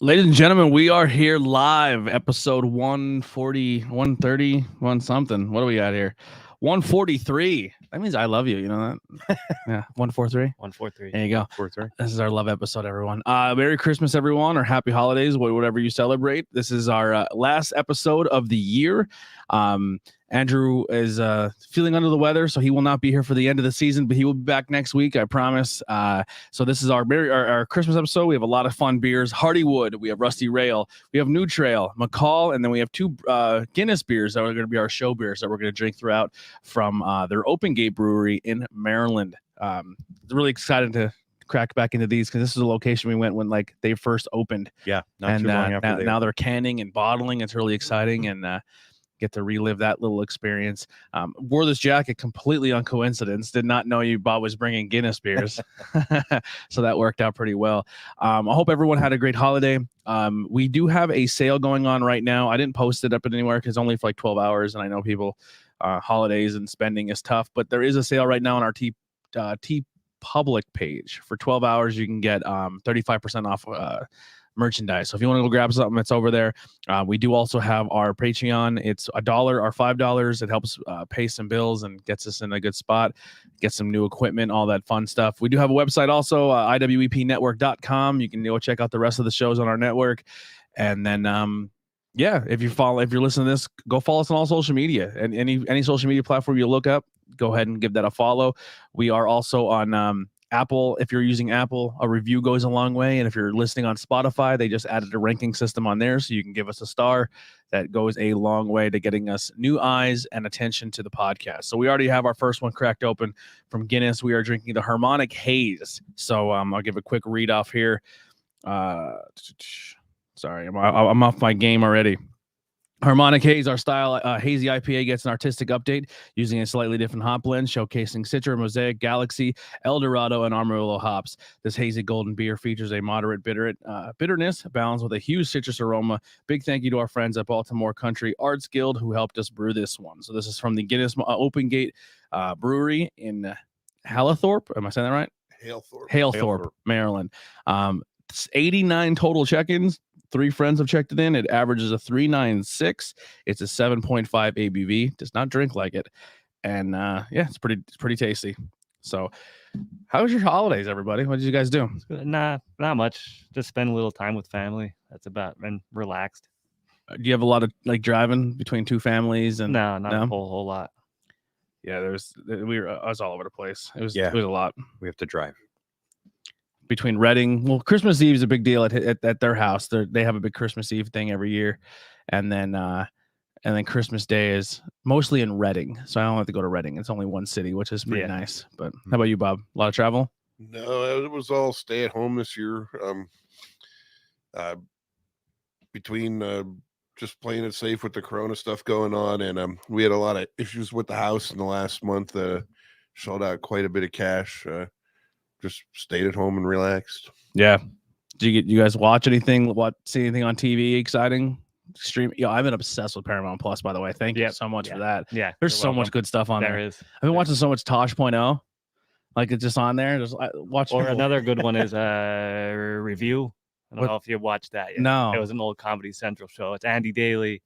Ladies and gentlemen, we are here live, episode 140, 130, one something. What do we got here? 143. That means I love you. You know that? Yeah, 143. 143. There you go. 143. This is our love episode, everyone. Merry Christmas, everyone, or happy holidays, whatever you celebrate. This is our last episode of the year. Andrew is feeling under the weather, so he will not be here for the end of the season, but he will be back next week, I promise. So this is our Christmas episode. We have a lot of fun beers. Hardywood, we have Rustyrail, we have New Trail, McCall, and then we have two Guinness beers that are going to be our show beers that we're going to drink throughout from their Open Gate Brewery in Maryland. Really excited to crack back into these because this is a location we went when like they first opened. Yeah, not too long after now they're canning and bottling. It's really exciting and get to relive that little experience. Wore this jacket completely on coincidence. Did not know you, Bob, was bringing Guinness beers. So that worked out pretty well. I hope everyone had a great holiday. We do have a sale going on right now. I didn't post it up anywhere because only for like 12 hours. And I know people, holidays and spending is tough. But there is a sale right now on our T Public page. For 12 hours, you can get 35% off merchandise. So if you want to go grab something, it's over there. We do also have our Patreon. It's $1 or $5. It helps pay some bills and gets us in a good spot, get some new equipment, all that fun stuff. We do have a website also, iwepnetwork.com. You can go check out the rest of the shows on our network. And then if you're listening to this, go follow us on all social media, and any social media platform you look up, go ahead and give that a follow. We are also on Apple. If you're using Apple, a review goes a long way. And if you're listening on Spotify, they just added a ranking system on there, so you can give us a star. That goes a long way to getting us new eyes and attention to the podcast. So we already have our first one cracked open from Guinness. We are drinking the Harmonic Haze. So I'll give a quick read off here. Sorry, I'm off my game already. Harmonic Haze, our style hazy IPA, gets an artistic update using a slightly different hop blend, showcasing Citra, Mosaic, Galaxy, Eldorado, and Amarillo hops. This hazy golden beer features a moderate bitterness balanced with a huge citrus aroma. Big thank you to our friends at Baltimore Country Arts Guild who helped us brew this one. So this is from the Guinness Open Gate Brewery in Halethorpe. Am I saying that right? Halethorpe, Maryland. It's 89 total check-ins. 3 friends have checked it in. It averages a 3.96. It's a 7.5 ABV. Does not drink like it, and it's pretty tasty. So, how was your holidays, everybody? What did you guys do? Not much. Just spend a little time with family. That's about, and relaxed. Do you have a lot of like driving between two families? And no, not a whole lot. Yeah, I was all over the place. It was a lot. We have to drive. Between Reading, well, Christmas Eve is a big deal at their house. They have a big Christmas Eve thing every year, and then Christmas Day is mostly in Reading, so I don't have to go to Reading. It's only one city, which is pretty nice. But how about you, Bob? A lot of travel? No, it was all stay at home this year. Between just playing it safe with the Corona stuff going on, and we had a lot of issues with the house in the last month. Shelled out quite a bit of cash. Just stayed at home and relaxed. Yeah. Did you guys watch anything? See anything on TV exciting? Stream? I've been obsessed with Paramount Plus, by the way. Thank you so much for that. Yeah, there's so much good stuff on there. There is. I've been watching so much Tosh.0. Like it's just on there. Just watch. Or another good one is Review. I don't know if you watched that yet. No. It was an old Comedy Central show. It's Andy Daly,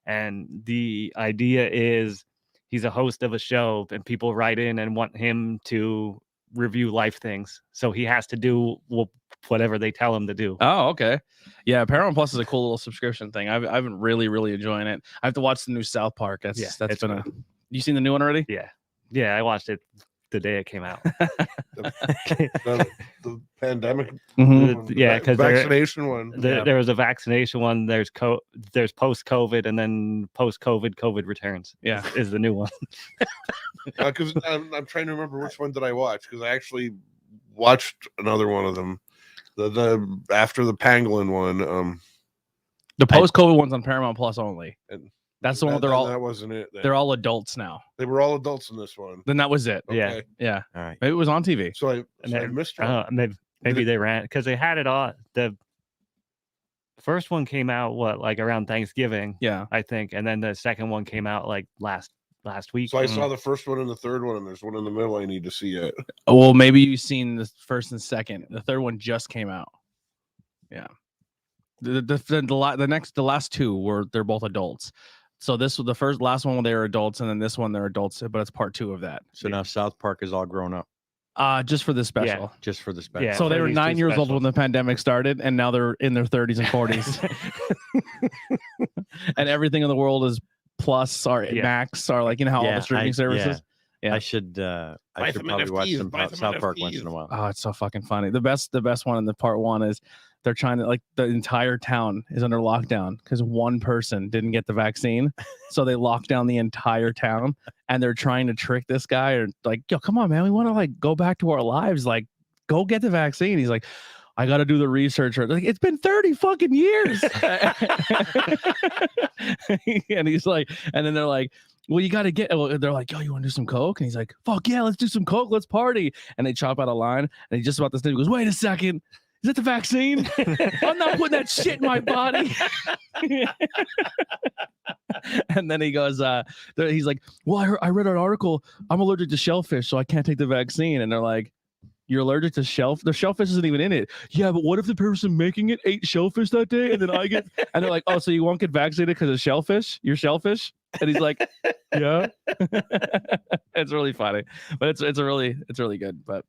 and the idea is he's a host of a show, and people write in and want him to review life things, so he has to do whatever they tell him to do. Oh, okay. Yeah, Paramount Plus is a cool little subscription thing. I've been really enjoying it. I have to watch the new South Park. That's been you seen the new one already? Yeah, I watched it the day it came out. the pandemic, because vaccination one. There was a vaccination one. There's post-COVID, and then post-COVID, COVID returns. Yeah, is the new one. Because I'm trying to remember which one did I watch, because I actually watched another one of them. The after the pangolin one. The post-COVID one's on Paramount Plus only. And that's the one. That wasn't it. They're all adults now. They were all adults in this one. Then that was it. Okay. Yeah. All right. Maybe it was on TV. So I missed one. Maybe they ran because they had it all. The first one came out around Thanksgiving. Yeah, I think, and then the second one came out like last last week. So I saw the first one and the third one, and there's one in the middle I need to see yet. Well, maybe you've seen the first and second. The third one just came out. Yeah. The last two they're both adults. So this was the last one when they were adults, and then this one they're adults, but it's part 2 of that. So now South Park is all grown up. Just for the special. Just for the special. Yeah, So they for were these 9 two years old specials. when the pandemic started, and now they're in their 30s and 40s. And everything in the world is plus or max or like, you know how all the streaming services. Yeah. I should Buy some probably watch NFTs, some buy some South Park NFTs. once in a while. Oh, it's so fucking funny. The best one in the part 1 is they're trying to, like, the entire town is under lockdown because one person didn't get the vaccine. So they locked down the entire town, and they're trying to trick this guy, or like, yo, come on, man, we want to like go back to our lives. Like, go get the vaccine. He's like, I got to do the research. Or like, it's been 30 fucking years. And he's like, and then they're like, well, you got to get, they're like, yo, you want to do some coke? And he's like, fuck yeah, let's do some coke. Let's party. And they chop out a line, and he's just about to say, he goes, wait a second. Is it the vaccine? I'm not putting that shit in my body. And then he goes, he's like, well, I read an article. I'm allergic to shellfish, so I can't take the vaccine. And they're like, you're allergic to shellfish? The shellfish isn't even in it. Yeah, but what if the person making it ate shellfish that day, and then I get, and they're like, oh, so you won't get vaccinated because of shellfish? You're shellfish? And he's like, yeah. It's really funny, but it's really good. But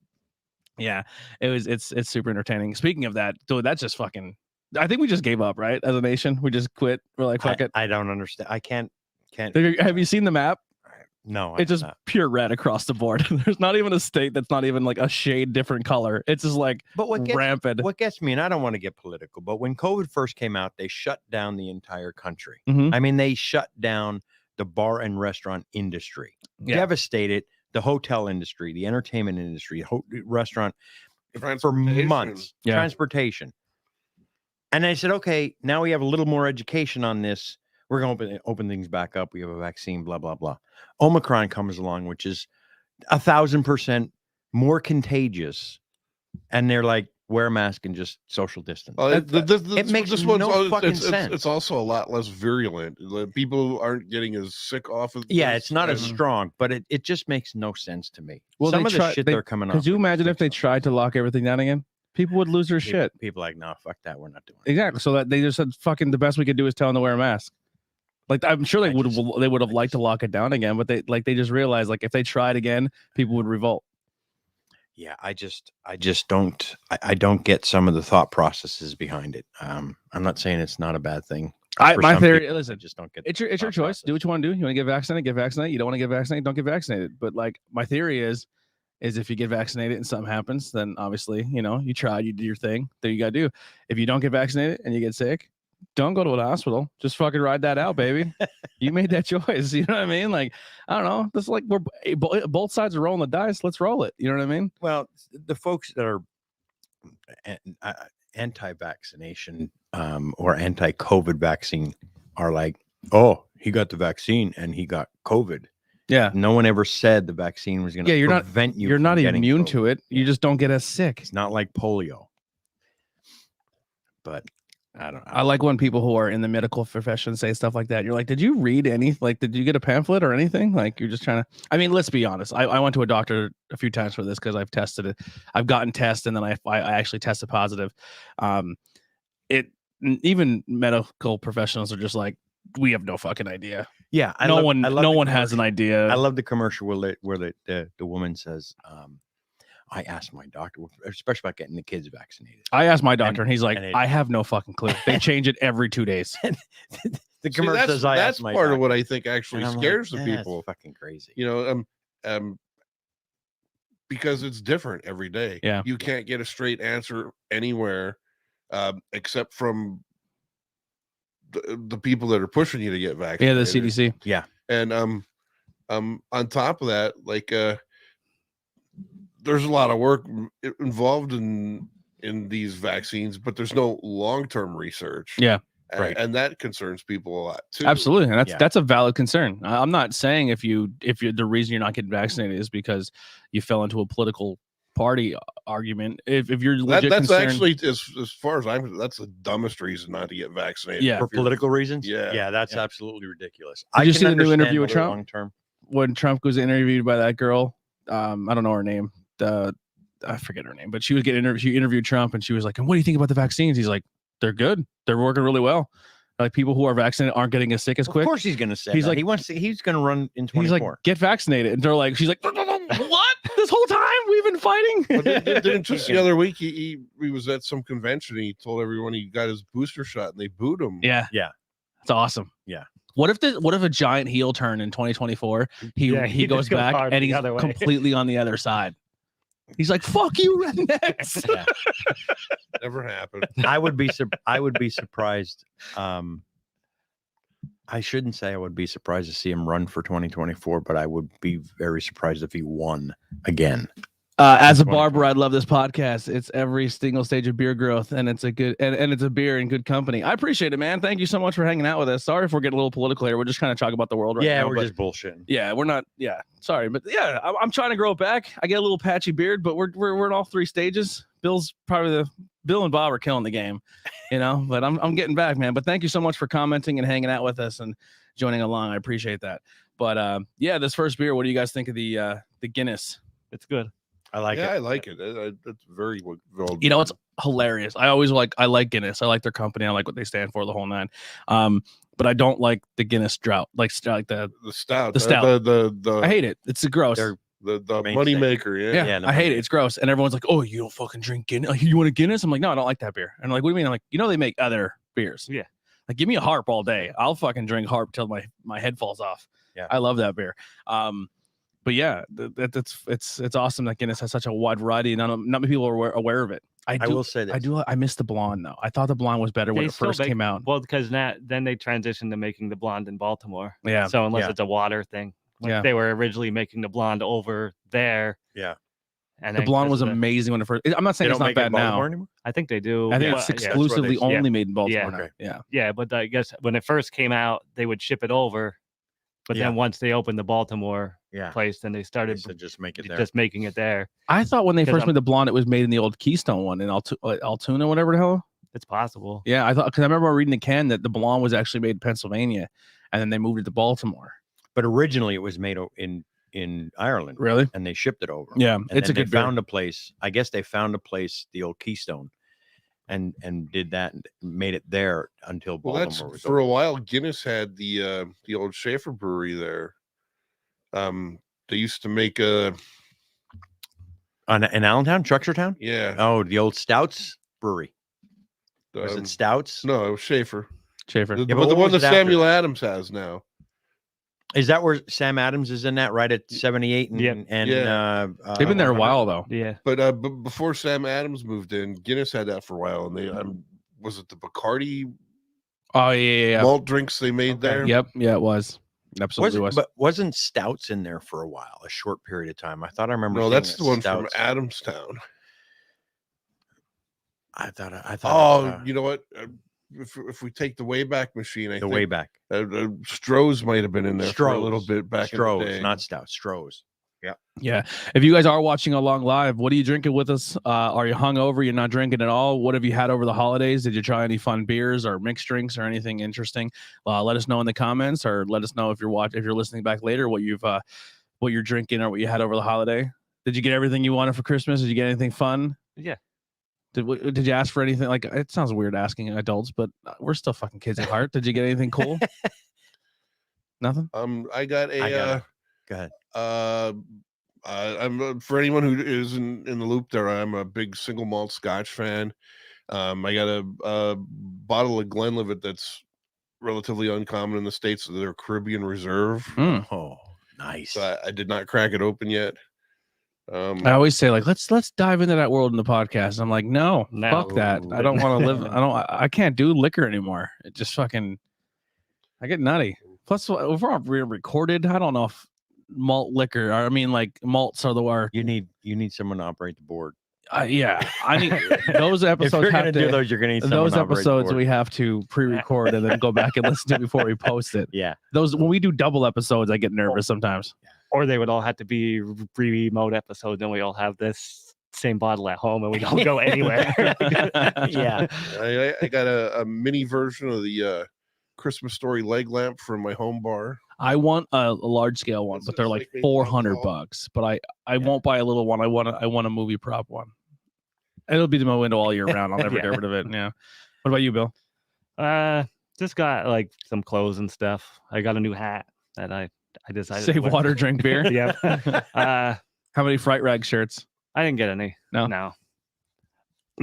yeah, it's super entertaining. Speaking of that, dude, that's just fucking, I think we just gave up, right? As a nation, we just quit. We're like, fuck it. I don't understand. I can't. Have you seen the map? No, It's just pure red across the board. There's not even a state that's not even like a shade different color. It's just like rampant. What gets me, and I don't want to get political, but when COVID first came out, they shut down the entire country. Mhm. I mean, they shut down the bar and restaurant industry, devastated the hotel industry, the entertainment industry, restaurant for months, transportation. And I said, okay, now we have a little more education on this. We're going to open things back up. We have a vaccine, blah, blah, blah. Omicron comes along, which is 1,000% more contagious. And they're like, wear a mask and just social distance. It makes no fucking sense. It's also a lot less virulent. People aren't getting as sick off of Yeah, this, it's not as strong, but it just makes no sense to me. Well, some of the shit they're coming up. Could you imagine if they tried to lock everything down again? People would lose their shit. People like, no, fuck that. We're not doing it. Exactly. So that they just said, fucking the best we could do is tell them to wear a mask. Like, I'm sure they would have liked to lock it down again, but they just realized, like, if they tried again, people would revolt. Yeah, I don't get some of the thought processes behind it. I'm not saying it's not a bad thing. My theory, listen, I just don't get it's your choice. Process. Do what you want to do. You want to get vaccinated, get vaccinated. You don't want to get vaccinated, don't get vaccinated. But like, my theory is if you get vaccinated and something happens, then obviously, you tried, you did your thing. There you got to do. If you don't get vaccinated and you get sick, don't go to the hospital. Just fucking ride that out, baby. You made that choice. You know what I mean? Like, I don't know. This is like both sides are rolling the dice. Let's roll it. You know what I mean? Well, the folks that are anti-vaccination or anti-COVID vaccine are like, oh, he got the vaccine and he got COVID. Yeah. No one ever said the vaccine was going to prevent you. You're not immune COVID. to it. You just don't get as sick. It's not like polio. But I don't know. I like when people who are in the medical profession say stuff like that. You're like, did you read did you get a pamphlet or anything? Like, you're just trying to, I mean, let's be honest. I went to a doctor a few times for this because I've tested it. I've gotten tests and then I actually tested positive. Even medical professionals are just like, we have no fucking idea. Yeah. No one has an idea. I love the commercial where the woman says, I asked my doctor, especially about getting the kids vaccinated. I asked my doctor, and he's like, I have no fucking clue. They change it every 2 days. The commercial says, that's part of what I think actually scares the people. Fucking crazy. Because it's different every day. Yeah. You can't get a straight answer anywhere except from the people that are pushing you to get vaccinated. Yeah, the CDC. Yeah. And on top of that, like there's a lot of work involved in these vaccines, but there's no long-term research. Yeah. Right. And that concerns people a lot too. Absolutely. And that's a valid concern. I'm not saying if you're the reason you're not getting vaccinated is because you fell into a political party argument. If you're legit that's concerned, actually as far as that's the dumbest reason not to get vaccinated. Yeah. For political reasons. Yeah. That's absolutely ridiculous. Did you see the new interview with Trump? Long term. when Trump was interviewed by that girl. I don't know her name. I forget her name, but she was getting interviewed. She interviewed Trump, and she was like, "And what do you think about the vaccines?" He's like, "They're good. They're working really well. Like people who are vaccinated aren't getting as sick as quick." Of course, he's going to say. He's that. like, he's going to run in 24. He's like, "Get vaccinated," and they're like, "She's like, what? This whole time we've been fighting." Didn't just the other week he was at some convention and he told everyone he got his booster shot and they booed him. Yeah, it's awesome. Yeah. What if a giant heel turn in 2024? He goes back and he's completely on the other side. He's like, "Fuck you, rednecks." Yeah. Never happened. I would be surprised. I shouldn't say I would be surprised to see him run for 2024, but I would be very surprised if he won again. As a barber, I love this podcast. It's every single stage of beer growth, and it's a good and it's a beer in good company. I appreciate it, man. Thank you so much for hanging out with us. Sorry if we're getting a little political here. We're just kind of talking about the world right now. Yeah, we're just bullshitting. Yeah, we're not. Yeah, sorry, but yeah, I'm trying to grow it back. I get a little patchy beard, but we're in all three stages. Bill and Bob are killing the game, But I'm getting back, man. But thank you so much for commenting and hanging out with us and joining along. I appreciate that. But yeah, this first beer. What do you guys think of the Guinness? It's good. I like it. I like it. It's very well. It's hilarious. I like Guinness. I like their company. I like what they stand for, the whole nine. But I don't like the Guinness drought, like the stout. The stout. The I hate it. It's gross. The money maker. Yeah. I hate it. It's gross. And everyone's like, "Oh, you don't fucking drink Guinness? Like, you want a Guinness?" I'm like, "No, I don't like that beer." And I'm like, "What do you mean?" I'm like, they make other beers. Yeah. Like, give me a Harp all day. I'll fucking drink Harp till my head falls off. Yeah. I love that beer. But yeah, it's awesome that Guinness has such a wide variety, and not many people are aware of it. I will say this. I miss the blonde though. I thought the blonde was better when it first came out. Well, because then they transitioned to making the blonde in Baltimore. Yeah. So unless it's a water thing, they were originally making the blonde over there. Yeah. And the blonde was amazing when it first. I'm not saying it's not bad now. Anymore? I think they do. I think it's exclusively only made in Baltimore. Okay. Yeah. Yeah, but I guess when it first came out, they would ship it over. But then once they opened the Baltimore place, then they started just making it there. I thought when they first made the blonde, it was made in the old Keystone one in Altoona, whatever the hell. It's possible. Yeah, I thought, because I remember reading the can that the blonde was actually made in Pennsylvania, and then they moved it to Baltimore. But originally, it was made in Ireland. Really? And they shipped it over. Yeah, and it's a good beer. Found a place. I guess they found a place, the old Keystone, and did that and made it there until Baltimore was for a while. Guinness had the old Schaefer brewery there. They used to make in Allentown, Truxertown. Yeah. Oh, the old Stouts brewery. Was it Stouts? No, it was Schaefer. Schaefer. But the one that Samuel Adams has now. Is that where Sam Adams is in that? Right at 78 and they've been there a while though. Yeah. But before Sam Adams moved in, Guinness had that for a while, and they was it the Bacardi? Oh yeah. Malt drinks they made there. Yep. Yeah, it was. Absolutely was. But wasn't Stouts in there for a while, a short period of time? I thought I remember. No, that's the one Stouts. from Adamstown. I thought. Oh, you know what? If we take the Wayback Machine, I think Wayback. Stroh's might have been in there for a little bit back in the day. Not Stout. Stroh's. Yeah. Yeah. If you guys are watching along live, what are you drinking with us? Are you hungover? You're not drinking at all? What have you had over the holidays? Did you try any fun beers or mixed drinks or anything interesting? Let us know in the comments, or let us know if you're listening back later what you're drinking or what you had over the holiday. Did you get everything you wanted for Christmas? Did you get anything fun? Yeah. Did you ask for anything? Like, it sounds weird asking adults, but we're still fucking kids at heart. Did you get anything cool? Nothing. I got a. Go ahead. I'm for anyone who is in the loop there. I'm a big single malt Scotch fan. I got a bottle of Glenlivet that's relatively uncommon in the States. So they're Caribbean Reserve. Oh, nice. So I did not crack it open yet. I always say, like, let's dive into that world in the podcast. I'm like, no, fuck that. I don't want to live. I can't do liquor anymore. It just fucking, I get nutty. Plus, if we're recorded, I don't know if malt liquor, I mean, like, malts are the word. You need someone to operate the board. Yeah, I need those episodes. If you're going to do those, you're going to need someone those to operate the episodes. board. We have to pre-record and then go back and listen to it before we post it. Yeah, those when we do double episodes, I get nervous sometimes. Or they would all have to be remote episodes, and we all have this same bottle at home, and we don't go anywhere. Yeah, I got a mini version of the Christmas Story leg lamp from my home bar. I want a large scale one, This but they're is like like maybe $400 $1. but I won't buy a little one. I want a movie prop one. It'll be to my window all year round. I'll never get rid of it. Yeah. What about you, Bill? Just got like some clothes and stuff. I got a new hat that I decided to Save wear. water, drink beer. Yep. How many Fright Rag shirts? I didn't get any. No.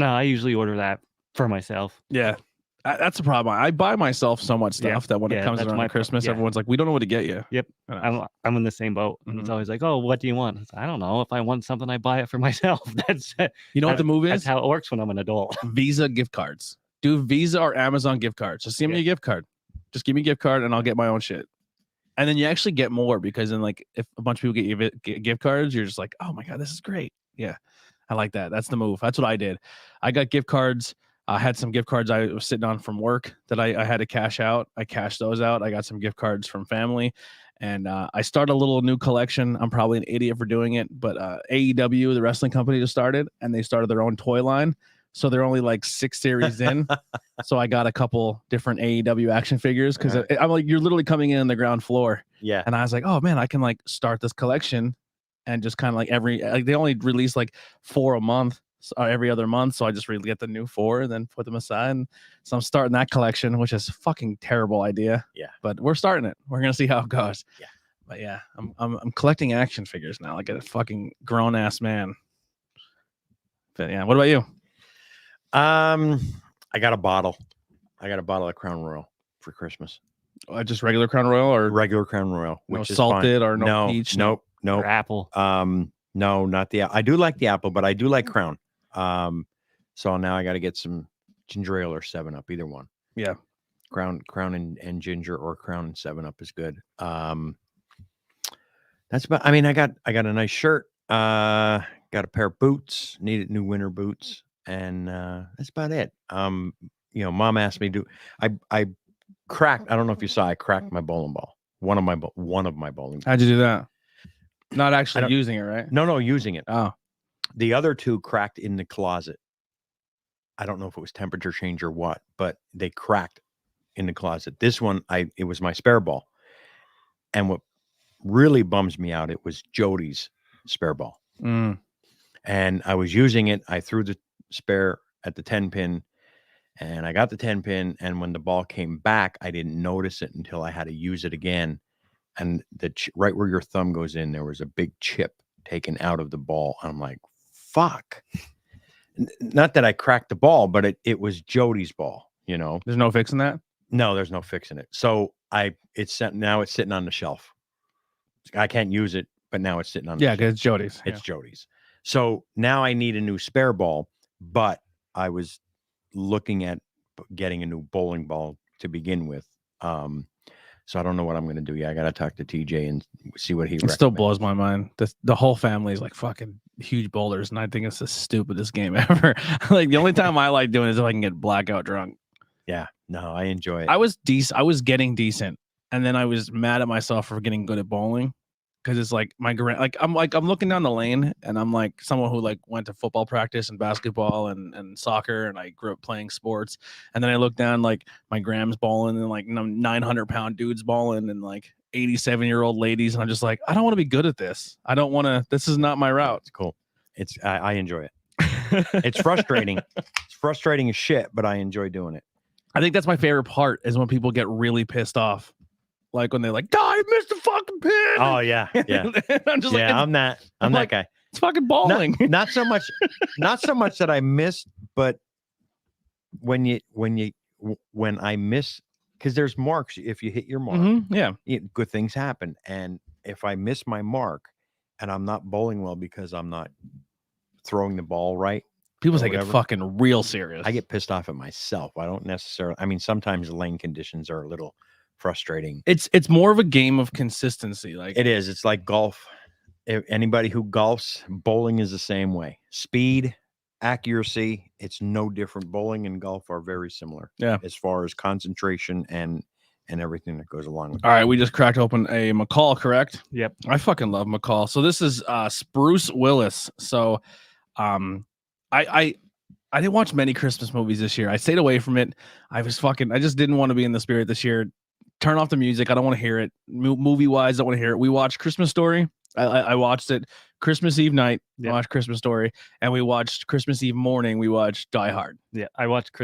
I usually order that for myself. Yeah. That's the problem. I buy myself so much stuff that when it comes around Christmas, everyone's like, we don't know what to get you. Yep. I'm in the same boat. And it's always like, oh, what do you want? I don't know. If I want something, I buy it for myself. You know what the move is? That's how it works when I'm an adult. Visa gift cards. Do Visa or Amazon gift cards. Just give me a gift card. Just give me a gift card and I'll get my own shit. And then you actually get more because then like if a bunch of people get gift cards, you're just like, oh my God, this is great. Yeah. I like that. That's the move. That's what I did. I got gift cards. I had some gift cards I was sitting on from work that I had to cash out. I cashed those out. I got some gift cards from family. And I started a little new collection. I'm probably an idiot for doing it, but AEW, the wrestling company, just started, and they started their own toy line. So they're only like 6 series in. So I got a couple different AEW action figures because I'm like, you're literally coming in on the ground floor. Yeah. And I was like, oh man, I can like start this collection and just kind of like they only release like 4 a month. Every other month, so I just really get the new 4 and then put them aside. And so I'm starting that collection, which is a fucking terrible idea. Yeah, but we're starting it. We're gonna see how it goes. Yeah, but yeah, I'm collecting action figures now, like a fucking grown ass man. But yeah, what about you? I got a bottle. I got a bottle of Crown Royal for Christmas. Just regular Crown Royal or regular Crown Royal, which no is salted fine. or no peach? Nope. Or apple. No, not the. I do like the apple, but I do like Crown. So now I got to get some ginger ale or 7-Up, either one. Yeah, Crown and ginger, or Crown and 7-Up is good. That's about. I mean, I got a nice shirt. Got a pair of boots. Needed new winter boots, and that's about it. Mom asked me to. I cracked. I don't know if you saw. I cracked my bowling ball. One of my bowling balls. How'd you do that? Not actually using it, right? No, using it. Oh. The other 2 cracked in the closet. I don't know if it was temperature change or what, but they cracked in the closet. This one, it was my spare ball. And what really bums me out, it was Jody's spare ball. Mm. And I was using it. I threw the spare at the 10-pin, and I got the 10-pin. And when the ball came back, I didn't notice it until I had to use it again. And right where your thumb goes in, there was a big chip taken out of the ball. I'm like, fuck. Not that I cracked the ball, but it was Jody's ball, There's no fixing that? No, there's no fixing it. So it's sitting on the shelf. I can't use it, but now it's sitting on the shelf. Because it's Jody's. It's Jody's. So now I need a new spare ball, but I was looking at getting a new bowling ball to begin with. So I don't know what I'm going to do. Yeah, I got to talk to TJ and see what he recommends. It still blows my mind. The whole family is like fucking huge bowlers, and I think it's the stupidest game ever. Like the only time I like doing it is if I can get blackout drunk. Yeah, no, I enjoy it. I was getting decent, and then I was mad at myself for getting good at bowling. Because it's like I'm looking down the lane, and I'm like someone who like went to football practice and basketball and soccer, and I grew up playing sports. And then I look down, like my Graham's bowling, and like 900-pound dudes bowling, and like 87-year-old ladies, and I'm just like, I don't want to be good at this. I don't want to. This is not my route. It's cool. I enjoy it. It's frustrating. It's frustrating as shit, but I enjoy doing it. I think that's my favorite part is when people get really pissed off. Like when they're like, I missed the fucking pin. Oh yeah. I'm just I'm that guy. It's fucking bowling. Not so much that I missed, but when I miss, because there's marks. If you hit your mark, good things happen. And if I miss my mark and I'm not bowling well because I'm not throwing the ball right, people take it fucking real serious. I get pissed off at myself. I don't necessarily. I mean, sometimes the lane conditions are a little frustrating. It's more of a game of consistency. Like it is. It's like golf. If anybody who golfs, bowling is the same way. Speed, accuracy, it's no different. Bowling and golf are very similar. Yeah. As far as concentration and everything that goes along with it. All right, we just cracked open a McCall, correct? Yep. I fucking love McCall. So this is Spruce Willis. So I didn't watch many Christmas movies this year. I stayed away from it. I just didn't want to be in the spirit this year. turn off the music. I don't want to hear it. Movie wise, I don't want to hear it. We watched Christmas Story. I watched it Christmas Eve night. I watched Christmas Story, and we watched Christmas Eve morning. We watched Die Hard. Yeah, I watched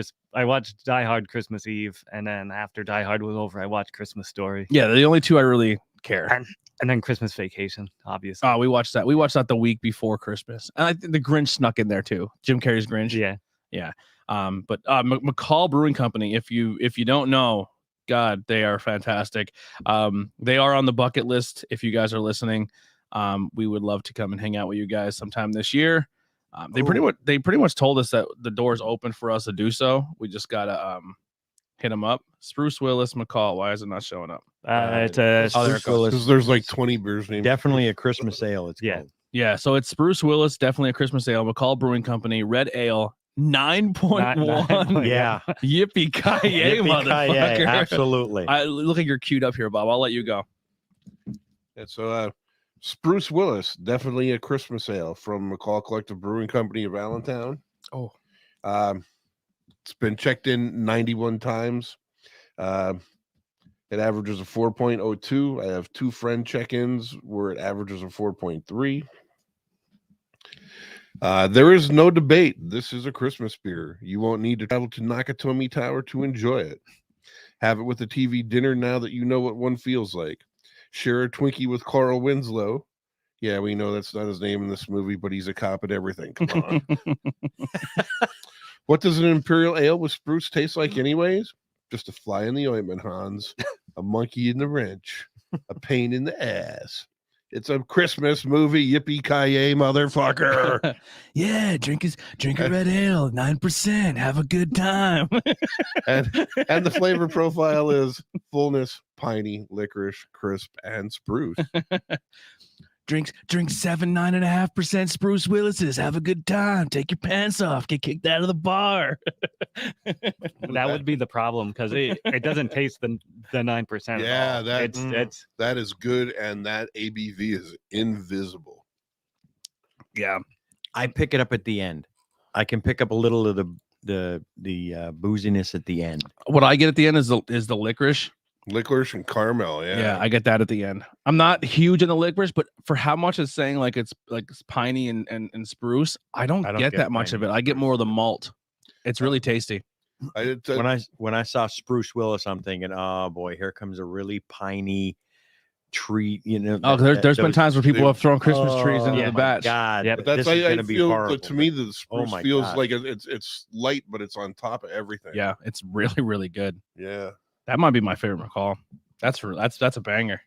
Die Hard Christmas Eve, and then after Die Hard was over, I watched Christmas Story. Yeah, the only two I really care. And then Christmas Vacation, obviously. Oh, we watched that. We watched that the week before Christmas, and I think the Grinch snuck in there too. Jim Carrey's Grinch. Yeah. But McCall Brewing Company. If you don't know, God, they are fantastic. They are on the bucket list. If you guys are listening, we would love to come and hang out with you guys sometime this year. They pretty much told us that the door's open for us to do so. We just gotta hit them up. Spruce, Willis, McCall. Why is it not showing up? It's a Spruce Willis. Because there's like 20 beers named. Definitely a Christmas ale. It's called. Yeah. So it's Spruce Willis, definitely a Christmas ale. McCall Brewing Company, red ale, 9.1. Yeah. Yippee ki-yay, motherfucker! Absolutely. Look like you're queued up here, Bob. I'll let you go. And so Spruce Willis, definitely a Christmas ale from McCall Collective Brewing Company of Allentown. Oh. It's been checked in 91 times. It averages a 4.02. I have 2 friend check-ins where it averages a 4.3. There is no debate. This is a Christmas beer. You won't need to travel to Nakatomi Tower to enjoy it. Have it with a TV dinner now that you know what one feels like. Share a Twinkie with Carl Winslow. Yeah, we know that's not his name in this movie, but he's a cop at everything. Come on. What does an Imperial Ale with Spruce taste like anyways? Just a fly in the ointment, Hans. A monkey in the wrench. A pain in the ass. It's a Christmas movie. Yippee ki-yay, motherfucker. Yeah, drink a red ale, 9%. Have a good time. and the flavor profile is fullness, piney, licorice, crisp, and spruce. Drink 9.5% Spruce Willis's. Have a good time. Take your pants off. Get kicked out of the bar. That would be the problem because it doesn't taste the 9%. Yeah, that is good, and that ABV is invisible. Yeah, I pick it up at the end. I can pick up a little of the booziness at the end. What I get at the end is the licorice. Licorice and caramel, yeah, I get that at the end. I'm not huge on the licorice, but for how much it's saying like it's piney and spruce, I don't get that much of it. I get more of the malt. It's really tasty. When I saw Spruce Willis, I'm thinking, oh boy, here comes a really piney tree. You know, there's been times where people have thrown Christmas trees into the batch. God, yeah, but that's why I feel to me the spruce feels like it's light, but it's on top of everything. Yeah, it's really really good. Yeah. That might be my favorite McCall. That's a banger.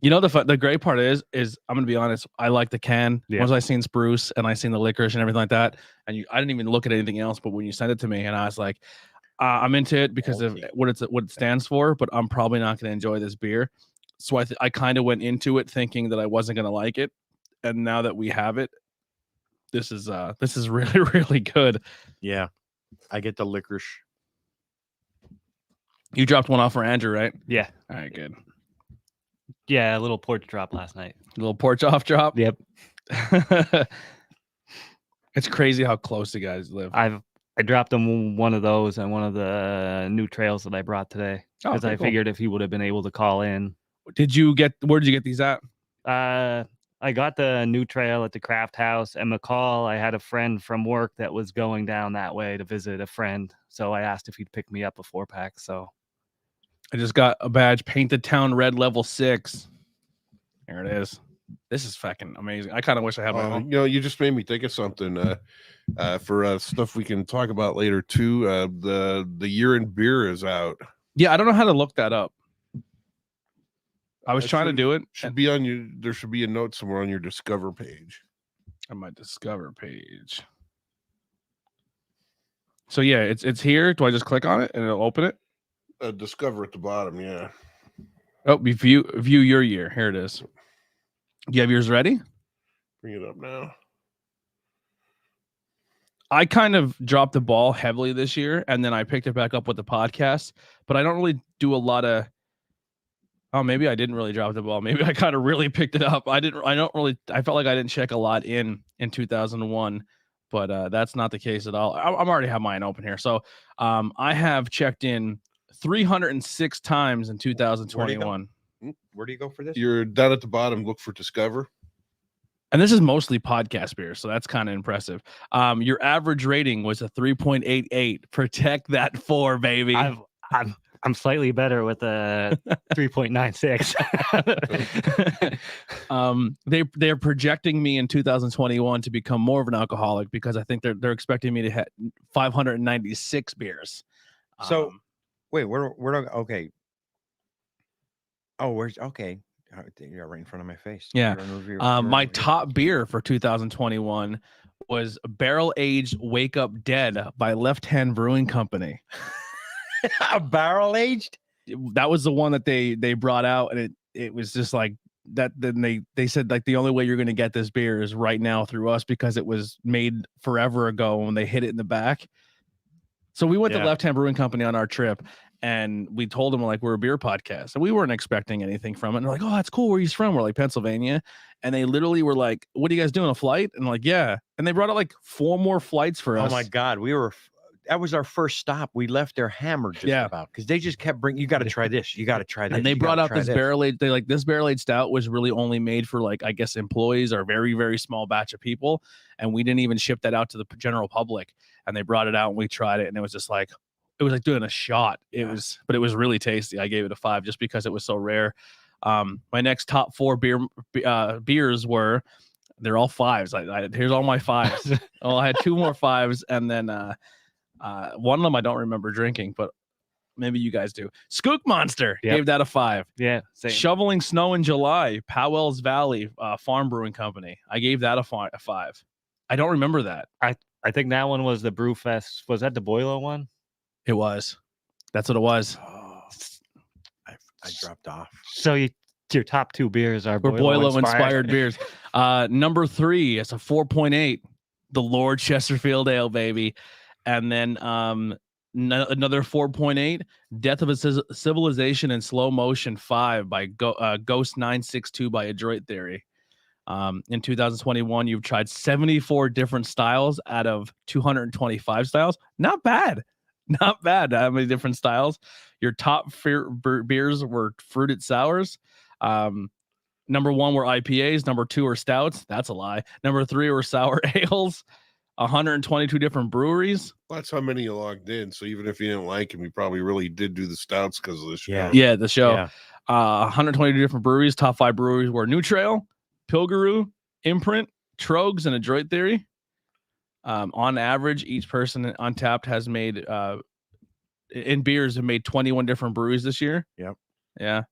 You know, the great part is I'm gonna be honest. I like the can. Yeah. Once I seen Spruce and I seen the licorice and everything like that, and I didn't even look at anything else. But when you sent it to me, and I was like, I'm into it because of what it stands for. But I'm probably not gonna enjoy this beer. So I kind of went into it thinking that I wasn't gonna like it, and now that we have it, this is really really good. Yeah, I get the licorice. You dropped one off for Andrew, right? Yeah. All right, good. Yeah, a little porch drop last night. A little porch off drop? Yep. It's crazy how close the guys live. I dropped him one of those on one of the new trails that I brought today because I figured if he would have been able to call in. Where did you get these at? I got the new trail at the craft house and McCall. I had a friend from work that was going down that way to visit a friend. So I asked if he'd pick me up a 4-pack. So I just got a badge, Painted Town Red Level 6. There it is. This is fucking amazing. I kind of wish I had my own. You know, you just made me think of something for stuff we can talk about later too. The year in beer is out. Yeah, I don't know how to look that up. I was trying to do it. There should be a note somewhere on your Discover page. On my Discover page. So yeah, it's here. Do I just click on it and it'll open it? Discover at the bottom, yeah. Oh, view your year. Here it is. You have yours ready? Bring it up now. I kind of dropped the ball heavily this year, and then I picked it back up with the podcast. But I don't really do a lot of. Oh, maybe I didn't really drop the ball. Maybe I kind of really picked it up. I felt like I didn't check a lot in 2001. But that's not the case at all. I'm already have mine open here. So I have checked in 306 times in 2021. Where do you go for this? You're down at the bottom. Look for Discover. And this is mostly podcast beer, so that's kind of impressive. Your average rating was a 3.88. Protect that 4, baby. I'm slightly better with a 3.96. They're projecting me in 2021 to become more of an alcoholic because I think they're expecting me to hit 596 beers. So wait, we're okay. Oh, where's okay? You're right in front of my face. Yeah. My top beer for 2021 was Barrel Aged Wake Up Dead by Left Hand Brewing Company. A barrel aged? That was the one that they brought out, and it was just like that. Then they said like the only way you're going to get this beer is right now through us because it was made forever ago when they hit it in the back. So we went to Left Hand Brewing Company on our trip, and we told them like we're a beer podcast, and we weren't expecting anything from it. And they're like, "Oh, that's cool. Where are you from?" We're like Pennsylvania, and they literally were like, "What are you guys doing? A flight?" And I'm like, "Yeah." And they brought out like 4 more flights for us. Oh my god, that was our first stop. We left there hammered about because they just kept bringing. You got to try this. You got to try this. And they brought out this barrel aged. They like this barrel aged stout was really only made for like I guess employees or very very small batch of people, and we didn't even ship that out to the general public. And they brought it out and we tried it, and it was just like. It was like doing a shot. It was really tasty. I gave it a 5 just because it was so rare. My next top 4 beers were, they're all 5s. Here's all my 5s. Well, I had 2 more 5s, and then one of them I don't remember drinking, but maybe you guys do. Skook Monster gave that a 5. Yeah, same. Shoveling Snow in July, Powell's Valley Farm Brewing Company. I gave that a 5. I don't remember that. I think that one was the Brew Fest. Was that the Boilo one? It was. That's what it was. Oh, I dropped off. So your top 2 beers are Boilo inspired beers. Number 3 is a 4.8, the Lord Chesterfield Ale, baby. And then another 4.8, Death of a Civilization in Slow Motion 5 by Ghost 962 by Adroit Theory. In 2021, you've tried 74 different styles out of 225 styles. Not bad. Not bad. How many different styles? Your top beers were fruited sours. Number 1 were IPAs. Number 2 were stouts. That's a lie. Number 3 were sour ales. 122 different breweries. Well, that's how many you logged in. So even if you didn't like him, you probably really did do the stouts because of the show. Yeah, the show. Yeah. 122 different breweries. Top 5 breweries were New Trail, Pilgaroo, Imprint, Trogs, and Adroit Theory. On average, each person on Tapped has made in beers have made 21 different breweries this year. Yep. Yeah.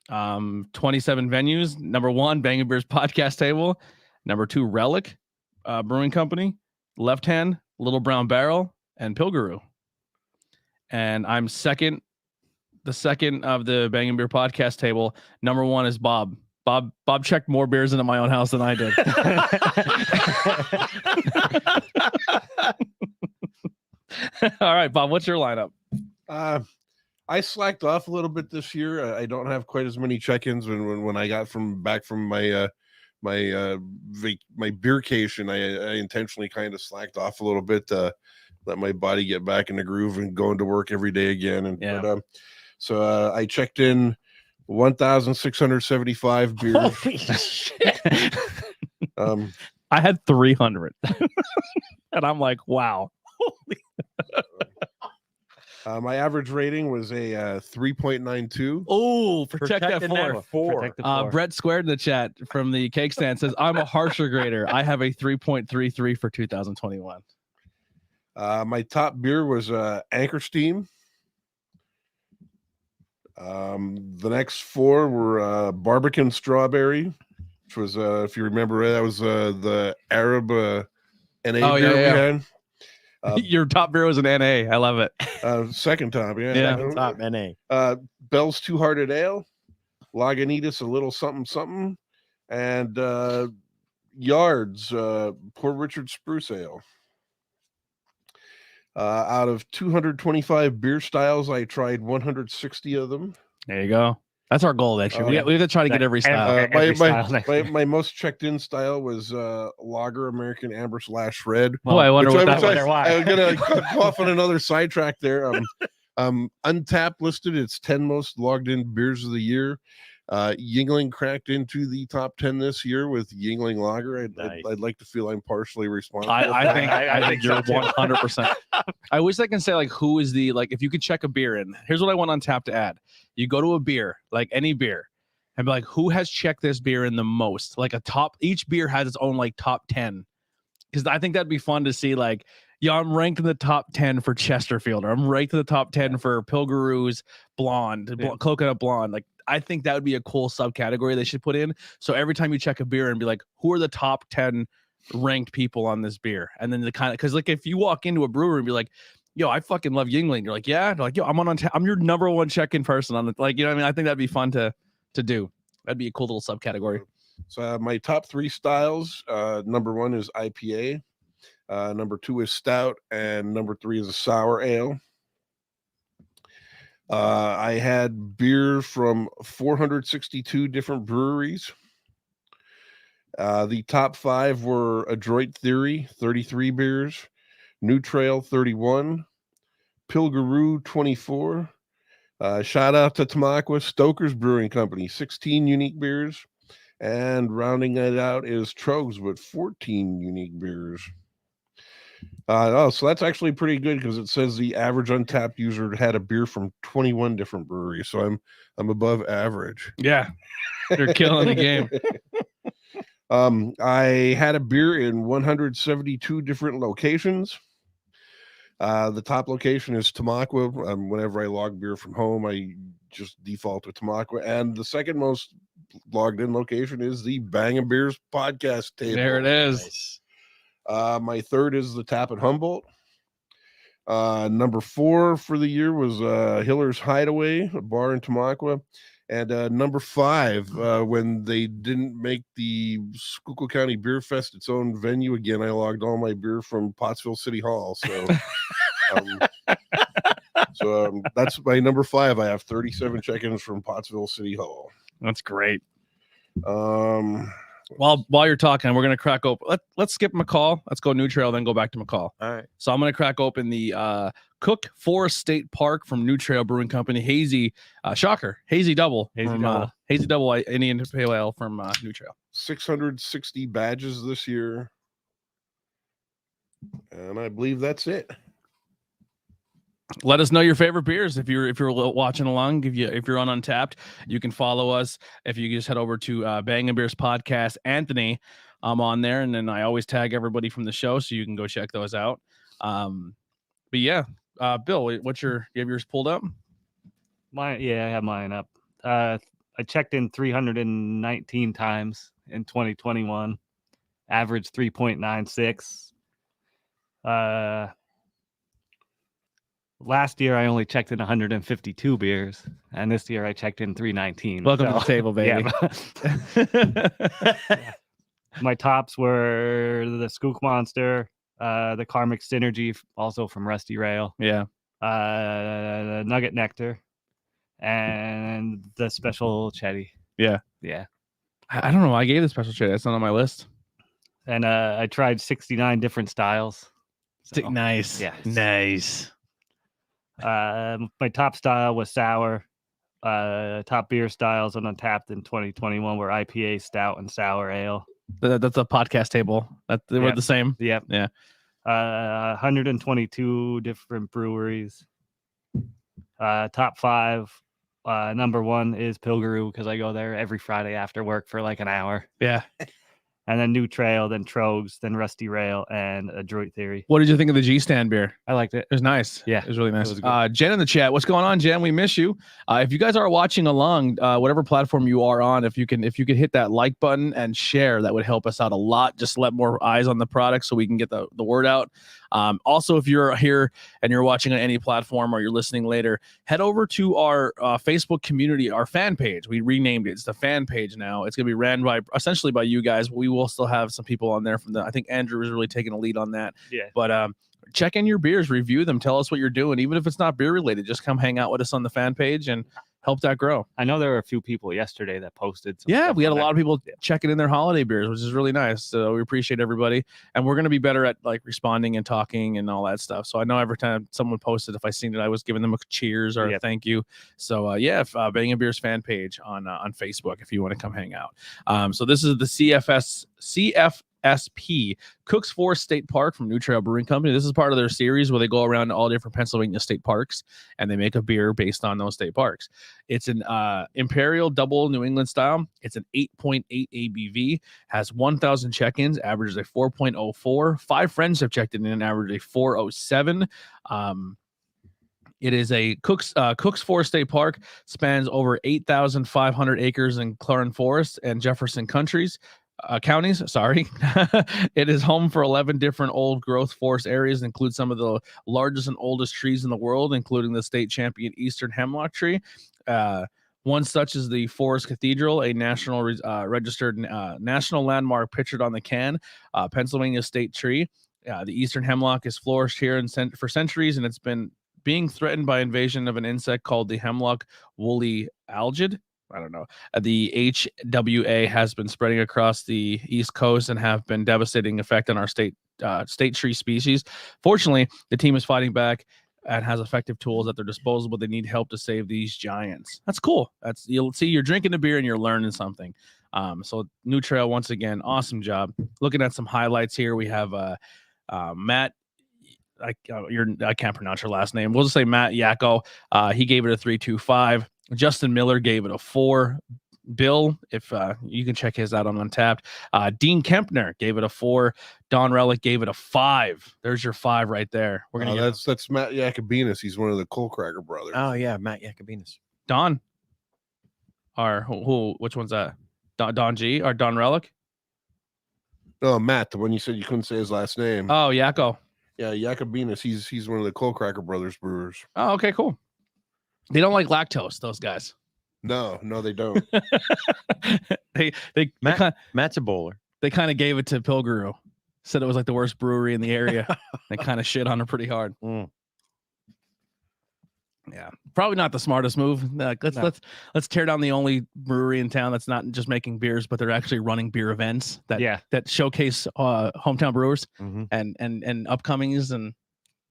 27 venues. Number 1, Bangin Beers Podcast Table. Number 2, Relic Brewing Company. Left Hand, Little Brown Barrel, and Pilgaroo. And I'm the second of the Bangin Beer Podcast Table. Number 1 is Bob. Bob checked more beers into my own house than I did. All right, Bob, what's your lineup? I slacked off a little bit this year. I don't have quite as many check-ins when I got back from my my beercation. I intentionally kind of slacked off a little bit to let my body get back in the groove and going to work every day again. And so I checked in 1,675 beers. Holy shit. I had 300, and I'm like, wow. My average rating was a 3.92. Oh, protect that 4. Brett Squared in the chat from the cake stand says, I'm a harsher grader. I have a 3.33 for 2021. My top beer was Anchor Steam. The next 4 were Barbican Strawberry, which was, if you remember, that was the Arab NA beer we had. Your top beer was an NA. I love it. Second top, yeah. Top NA. Bell's Two Hearted Ale, Lagunitas, a little something something, and Yards Poor Richard Spruce Ale. Out of 225 beer styles, I tried 160 of them. There you go. That's our goal next year. We have to try to get every style. My most checked in style was Lager American Amber /Red. Well, I wonder what that was. I'm gonna go off on another sidetrack there. Untapped listed its 10 most logged in beers of the year. Yuengling cracked into the top 10 this year with Yuengling Lager. I'd like to feel I'm partially responsible. I think you're 100%. I wish I can say like who is the like if you could check a beer in. Here's what I want Untapped to add. You go to a beer, like any beer, and be like, who has checked this beer in the most? Like each beer has its own like top 10. Because I think that'd be fun to see like, I'm ranked in the top 10 for Chesterfield, or I'm ranked in the top 10 for Pilgaroos Blonde, Coconut Blonde. Like, I think that would be a cool subcategory they should put in. So every time you check a beer and be like, who are the top 10 ranked people on this beer? And then because like if you walk into a brewery and be like, yo, I fucking love Yuengling. You're like, yeah. They're like, yo, I'm your number one check-in person on it. Like, you know what I mean? I think that'd be fun to do. That'd be a cool little subcategory. So my top 3 styles, number 1 is IPA. Number 2 is stout, and number 3 is a sour ale. I had beer from 462 different breweries. The top 5 were Adroit Theory, 33 beers, New Trail, 31, Pilgaroo, 24. Shout out to Tamaqua Stoker's Brewing Company, 16 unique beers. And rounding it out is Trogs with 14 unique beers. So that's actually pretty good because it says the average Untapped user had a beer from 21 different breweries. So I'm above average. Yeah, you're killing the game. I had a beer in 172 different locations. The top location is Tamaqua. Whenever I log beer from home, I just default to Tamaqua. And the second most logged in location is the Bangin Beers podcast table. There it is. Nice. My third is the Tap at Humboldt. Number 4 for the year was Hiller's Hideaway, a bar in Tamaqua. And number 5, when they didn't make the Schuylkill County Beer Fest its own venue again, I logged all my beer from Pottsville City Hall. So, that's my number 5. I have 37 check-ins from Pottsville City Hall. That's great. While you're talking, we're gonna crack open. Let's skip McCall. Let's go New Trail, then go back to McCall. All right. So I'm gonna crack open the Cook Forest State Park from New Trail Brewing Company. Hazy, shocker, hazy double from hazy double Indian Pale Ale from New Trail. 660 badges this year, and I believe that's it. Let us know your favorite beers if you're watching along. If you're on Untapped, you can follow us. If you just head over to Bangin Beers Podcast, Anthony, I'm on there, and then I always tag everybody from the show, so you can go check those out. But yeah, Bill, you have yours pulled up? I have mine up. I checked in 319 times in 2021, average 3.96. Last year, I only checked in 152 beers, and this year I checked in 319. Welcome to the table, baby. Yeah. My tops were the Skook Monster, the Karmic Synergy, also from Rustyrail. Yeah. Nugget Nectar, and the Special Chetty. Yeah. Yeah. I don't know. I gave the Special Chetty. That's not on my list. And I tried 69 different styles. So, nice. Yeah. Nice. My top style was sour. Top beer styles on Untapped in 2021 were IPA, stout, and sour ale. That's a podcast table. They were the same. Yep. Yeah. 122 different breweries. Top 5. Number 1 is Pilgaroo because I go there every Friday after work for like an hour. Yeah. And then New Trail, then Trogs, then Rustyrail, and Adroit Theory. What did you think of the G Stand beer? I liked it. It was nice. Yeah. It was really nice. Jen in the chat. What's going on, Jen? We miss you. If you guys are watching along, whatever platform you are on, if you could hit that like button and share, that would help us out a lot. Just let more eyes on the product so we can get the word out. Also, if you're here and you're watching on any platform or you're listening later, head over to our Facebook community, our fan page. We renamed it. It's the fan page now. It's going to be ran essentially by you guys. We will still have some people on there I think Andrew is really taking a lead on that. Yeah. But check in your beers, review them, tell us what you're doing. Even if it's not beer related, just come hang out with us on the fan page and help that grow. I know there were a few people yesterday that posted. Yeah, we had a on lot that. of people checking in their holiday beers, which is really nice. So we appreciate everybody, and we're going to be better at like responding and talking and all that stuff. So I know every time someone posted, if I seen it, I was giving them a cheers or a thank you. So if Bangin Beers fan page on Facebook if you want to come hang out. So this is the C.F.S.P. Cooks Forest State Park from New Trail Brewing Company. This is part of their series where they go around to all different Pennsylvania state parks and they make a beer based on those state parks. It's an Imperial Double New England style. It's an 8.8 ABV, has 1,000 check-ins, averages a 4.04. 5 friends have checked in and average a 4.07. It is a Cooks Forest State Park, spans over 8,500 acres in Clarendon Forest and Jefferson counties. It is home for 11 different old growth forest areas, include some of the largest and oldest trees in the world, including the state champion Eastern Hemlock tree. One such as the Forest Cathedral, a national registered national landmark pictured on the can, Pennsylvania state tree. The Eastern Hemlock has flourished here for centuries, and it's been being threatened by invasion of an insect called the hemlock woolly algid. I don't know. The HWA has been spreading across the East Coast and have been devastating effect on our state tree species. Fortunately, the team is fighting back and has effective tools at their disposal, but they need help to save these giants. That's cool. You'll see you're drinking a beer and you're learning something. So New Trail, once again, awesome job. Looking at some highlights here, we have Matt. I can't pronounce your last name. We'll just say Matt Yacko. He gave it a 3.25. Justin Miller gave it a 4. Bill, if you can check his out on Untapped. Dean Kempner gave it a 4. Don Relic gave it a 5. There's your 5 right there. We're gonna that's Matt Yacobinas. He's one of the Coal Cracker brothers. Oh yeah, Matt Yacobinas. Don. Or who? Which one's that? Don G or Don Relic? Oh, Matt, the one you said you couldn't say his last name. Oh, Yacko. Yeah, Yacobinas. He's one of the Coal Cracker brothers brewers. Oh, okay, cool. They don't like lactose, those guys. No, they don't. Matt's a bowler. They kind of gave it to Pilgrim. Said it was like the worst brewery in the area. They kind of shit on it pretty hard. Yeah, probably not the smartest move. Let's tear down the only brewery in town that's not just making beers, but they're actually running beer events that showcase hometown brewers and upcomings, and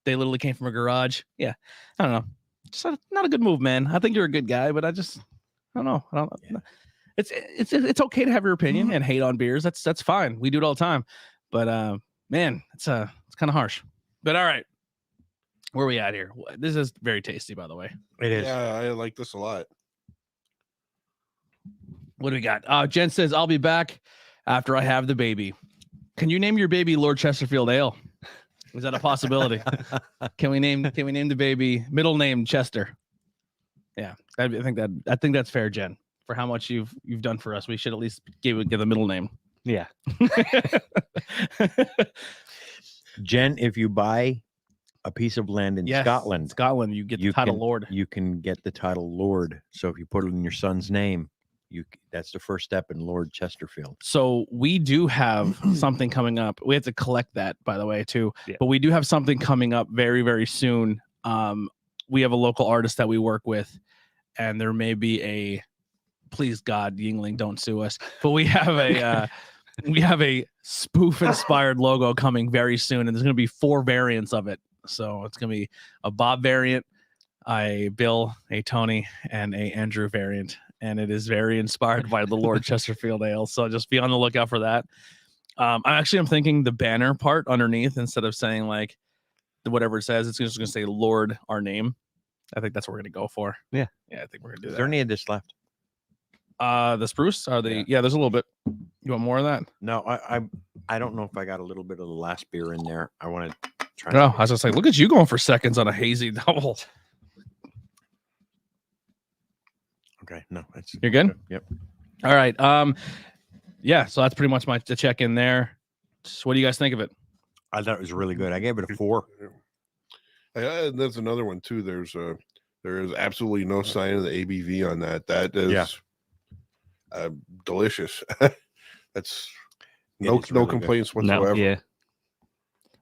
they literally came from a garage. Yeah, I don't know, just not a good move, man. I think you're a good guy, but I don't know. It's okay to have your opinion and hate on beers. That's fine. We do it all the time, but man, it's kind of harsh. But all right. Where are we at here? This is very tasty, by the way. It is. Yeah, I like this a lot. What do we got? Jen says, I'll be back after I have the baby. Can you name your baby Lord Chesterfield Ale? Is that a possibility? Can we name the baby middle name Chester? Yeah, I think that's fair, Jen. For how much you've done for us, we should at least give the middle name. Yeah. Jen, if you buy a piece of land in Scotland, you get the title Lord. You can get the title Lord. So if you put it in your son's name, that's the first step in Lord Chesterfield. So we do have something coming up. We have to collect that, by the way, too. Yeah. But we do have something coming up very, very soon. We have a local artist that we work with, and there may be please God, Yingling, don't sue us. But we have a spoof inspired logo coming very soon, and there's going to be 4 variants of it. So it's going to be a Bob variant, a Bill, a Tony, and a Andrew variant. And it is very inspired by the Lord Chesterfield Ale. So just be on the lookout for that. I'm thinking the banner part underneath, instead of saying like whatever it says, it's just going to say Lord, our name. I think that's what we're going to go for. Yeah. Yeah, I think we're going to do that. Is there any of this left? The Spruce? Are they? Yeah, there's a little bit. You want more of that? No, I don't know if I got a little bit of the last beer in there. I want to try. No, I was just like, look at you going for seconds on a hazy double. Okay, no, you're good. Yep. All right. Yeah. So that's pretty much the check in there. So what do you guys think of it? I thought it was really good. I gave it a 4. And there's another one too. There is absolutely no sign of the ABV on that. That is delicious. That's no really complaints whatsoever. No, yeah.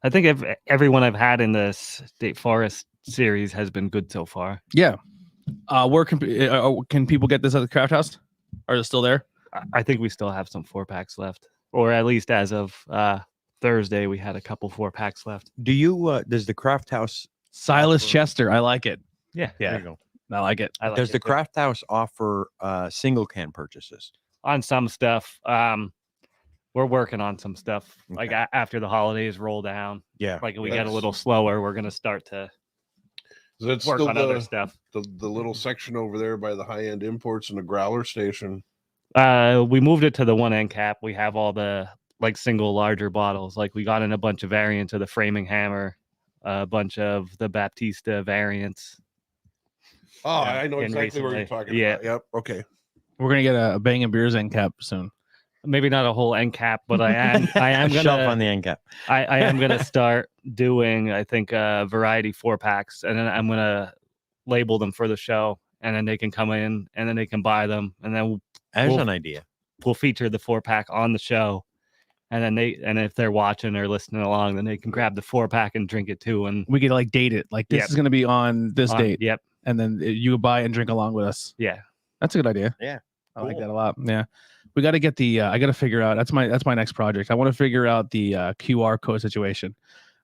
I think everyone I've had in the State Forest series has been good so far. Yeah. Where can people get this at the craft house? Are they still there? I think we still have some 4-packs left, or at least as of Thursday, we had a couple 4-packs left. Do you? Does the craft house Silas offer- Chester? I like it. Yeah, Yeah. There you go. I like it. I like Does it the too. craft house offer single can purchases? On some stuff? We're working on some stuff. Like after the holidays roll down, Yeah. like we get a little slower, we're gonna start to Is that work still on other stuff. the little section over there by the high end imports and the growler station? We moved it to the one end cap. We have all the like single larger bottles. Like we got in a bunch of variants of the Framing Hammer, a bunch of the Baptista variants. Oh, Yeah, I know and exactly what you're recently- talking yeah. about. Yep. Okay. We're gonna get a Bangin beers end cap soon. Maybe not a whole end cap, but I am Shelf gonna on the end cap. I am gonna start doing I think variety 4-packs, and then I'm gonna label them for the show, and then they can come in and then they can buy them, and then There's Well- an idea. we'll feature the 4-pack on the show, and then if they're watching or listening along, then they can grab the 4-pack and drink it too. And We could like date it. Like this Yep. is gonna be on this date, Yep. and then you buy and drink along with us. Yeah. That's a good idea. Yeah. I like Cool. that a lot. Yeah. We got to get the I got to figure out that's my next project. I want to figure out the QR code situation.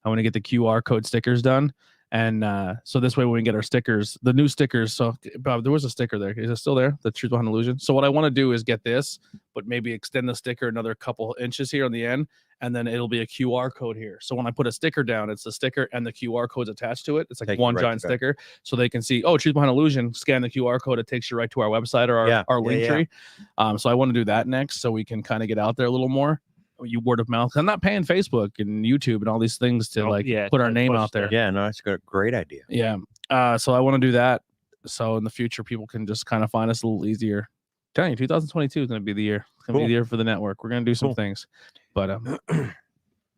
I want to get the QR code stickers done. And so this way when we get our stickers, the new stickers. So Bob, there was a sticker there. Is it still there? The Truth Behind Illusion. So what I want to do is get this, but maybe extend the sticker another couple inches here on the end, and then it'll be a QR code here. So when I put a sticker down, it's the sticker and the QR code's attached to it. It's like Take you one right giant to that. sticker, so they can see, oh, Truth Behind Illusion. Scan the QR code, it takes you right to our website or our link tree. So I want to do that next, so we can kind of get out there a little more. You word of mouth. I'm not paying Facebook and YouTube and all these things to put our to name push out there. Yeah, no, that's a great idea. Yeah. So I want to do that. So in the future, people can just kind of find us a little easier. I'm telling you, 2022 is going to be the year. It's going to be the year for the network. We're going to do some Cool. things. But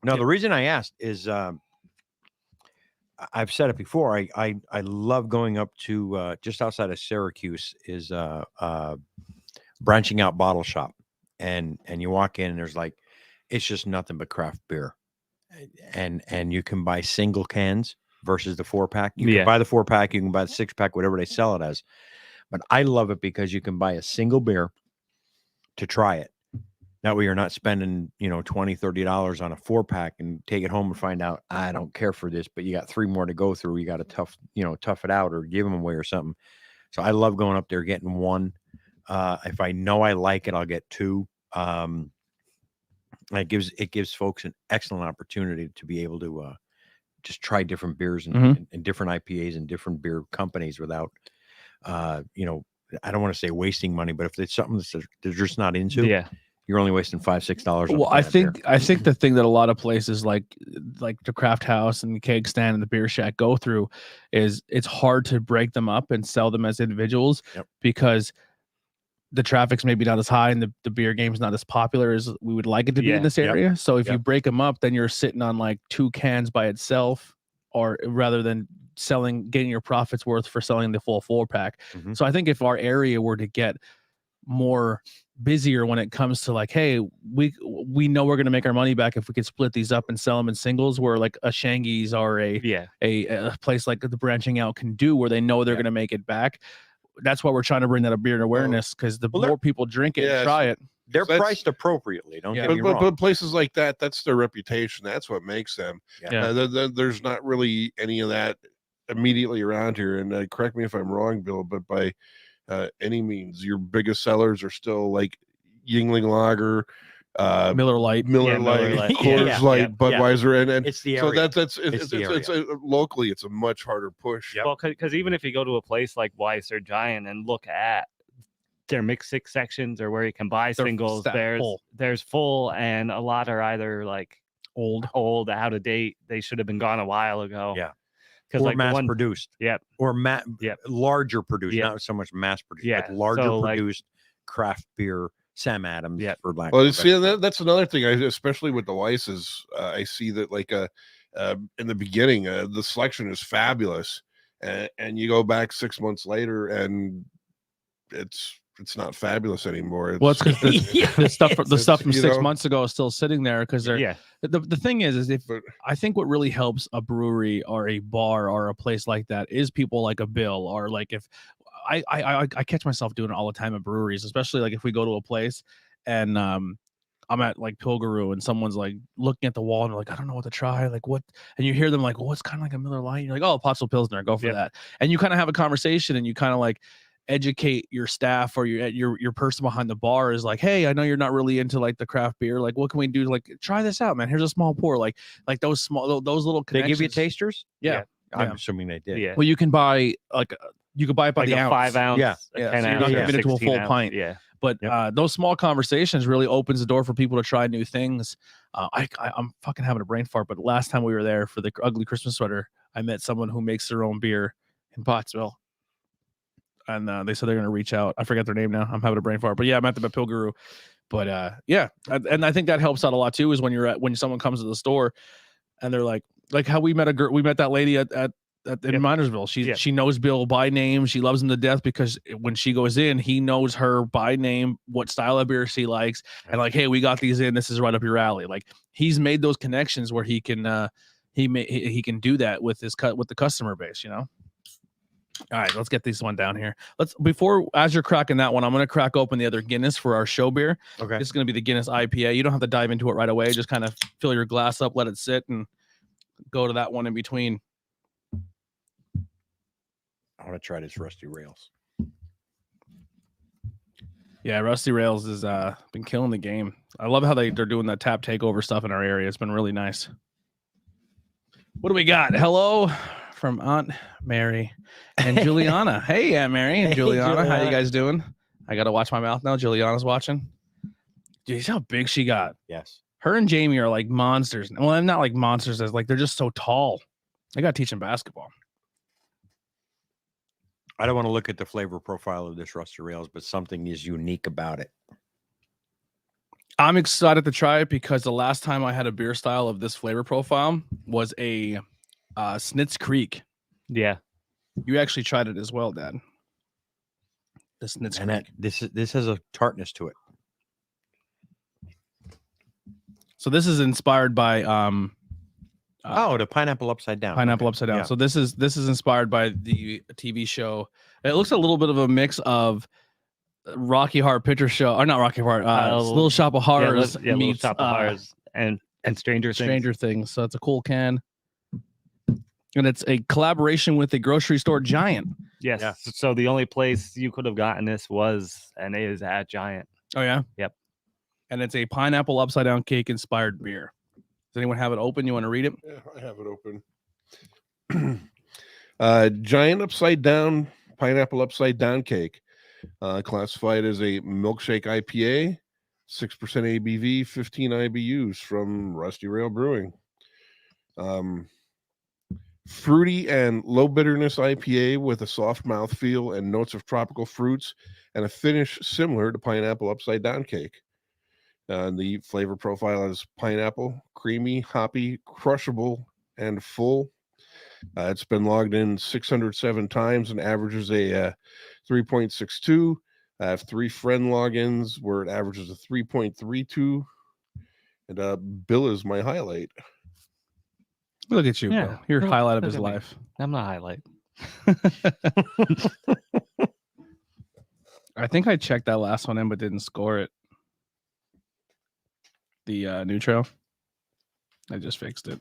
No, the reason I asked is I've said it before. I love going up to just outside of Syracuse is Branching Out Bottle Shop, and you walk in and there's like it's just nothing but craft beer, and you can buy single cans versus the 4-pack. You can buy the 4-pack, you can buy the 6-pack, whatever they sell it as. But I love it because you can buy a single beer to try it. That way you're not spending, $20-$30 on a 4-pack and take it home and find out I don't care for this, but you got 3 more to go through. You got to tough it out or give them away or something. So I love going up there, getting one. If I know I like it, I'll get 2. It gives folks an excellent opportunity to be able to just try different beers and different IPAs and different beer companies without, I don't want to say wasting money, but if it's something that they're just not into, you're only wasting $5-6. well, I think the thing that a lot of places like the Craft House and the Keg Stand and the Beer Shack go through is it's hard to break them up and sell them as individuals because the traffic's maybe not as high and the beer game's not as popular as we would like it to be in this area. So if you break them up, then you're sitting on like 2 cans by itself, or rather than getting your profits worth for selling the full 4-pack. So I think if our area were to get more busier when it comes to like, hey, we know we're going to make our money back if we could split these up and sell them in singles, where like a Shangy's or a place like the Branching Out can do, where they know they're going to make it back. That's why we're trying to bring that a beer awareness, because the more people drink it and try it, they're priced appropriately. Don't get me wrong. But places like that, that's their reputation. That's what makes them. There's not really any of that immediately around here. And correct me if I'm wrong, Bill, but by any means, your biggest sellers are still like Yingling Lager, Miller Lite, Coors Light, Budweiser, and it's the area. So it's locally it's a much harder push. Well, because even if you go to a place like Weiss or Giant and look at their mixed 6 sections or where you can buy singles, there's full, and a lot are either like old, out of date. They should have been gone a while ago. Or like mass produced. Or larger produced, not so much mass produced. Like larger produced craft beer. Sam Adams, for lack. Well, see, that's another thing. Especially with the Weisses, I see that like in the beginning, the selection is fabulous, and you go back 6 months later, and it's not fabulous anymore. Well, it's because the stuff from 6 months ago is still sitting there because they're the thing is I think what really helps a brewery or a bar or a place like that is people like a Bill, or like if I catch myself doing it all the time at breweries, especially like if we go to a place and I'm at like Pilgaroo and someone's like looking at the wall and they're like, I don't know what to try. Like what? And you hear them like, well, it's kind of like a Miller Lite. You're like, oh, Potstill Pilsner, go for that. And you kind of have a conversation and you kind of like educate your staff or your person behind the bar is like, hey, I know you're not really into like the craft beer. Like, what can we do? Like, try this out, man. Here's a small pour. Like those little connections. They give you tasters? Yeah. I'm assuming they did. Yeah. Well, you can buy like you could buy it by like the a ounce. 5 ounce, Yeah. a 10 So you're ounce, not gonna fit into a 16 full ounce. pint. Yeah. But those small conversations really opens the door for people to try new things. I'm fucking having a brain fart, but last time we were there for the ugly Christmas sweater, I met someone who makes their own beer in Pottsville. And they said they're going to reach out. I forget their name now. I'm having a brain fart. But yeah, I'm at the Pilgaroo. But yeah, and I think that helps out a lot too, is when someone comes to the store and they're like how we met that lady in Minersville. She knows Bill by name. She loves him to death because when she goes in, he knows her by name, what style of beer she likes, and like, hey, we got these in. This is right up your alley. Like he's made those connections where he can he can do that with the customer base. You know. All right, let's get this one down here. As you're cracking that one, I'm going to crack open the other Guinness for our show beer. Okay. This is going to be the Guinness IPA. You don't have to dive into it right away. Just kind of fill your glass up, let it sit, and go to that one in between. I want to try this Rustyrails. Yeah, Rustyrails has been killing the game. I love how they're doing that tap takeover stuff in our area. It's been really nice. What do we got? Hello from Aunt Mary and Juliana. Hey, Aunt Mary and Juliana. How you guys doing? I got to watch my mouth now. Juliana's watching. Dude, see how big she got. Yes. Her and Jamie are like monsters. Well, I'm not like monsters. As like they're just so tall. I got to teach them basketball. I don't want to look at the flavor profile of this Rustyrails, but something is unique about it. I'm excited to try it because the last time I had a beer style of this flavor profile was a Snitz Creek. Yeah. You actually tried it as well, Dad. The Snitz Creek. This has a tartness to it. So this is inspired by the pineapple upside down. Pineapple upside down. Yeah. So this is inspired by the TV show. It looks a little bit of a mix of Rocky Horror Picture Show, or not Rocky Horror, Little Shop of Horrors Little meets Shop of Horrors and Stranger Things. So it's a cool can. And it's a collaboration with a grocery store giant. Yes. Yeah. So the only place you could have gotten this is at Giant. Oh, yeah? Yep. And it's a pineapple upside down cake inspired beer. Does anyone have it open? You want to read it? Yeah, I have it open. Giant upside down, pineapple upside down cake. Classified as a milkshake IPA, 6% ABV, 15 IBUs from Rustyrail Brewing. Fruity and low bitterness IPA with a soft mouthfeel and notes of tropical fruits and a finish similar to pineapple upside down cake. The flavor profile is pineapple, creamy, hoppy, crushable, and full. It's been logged in 607 times and averages a 3.62. I have 3 friend logins where it averages a 3.32. And Bill is my highlight. Look at you, Bill. You're highlight of his life. I'm the highlight. I think I checked that last one in but didn't score it. The Nutro. I just fixed it.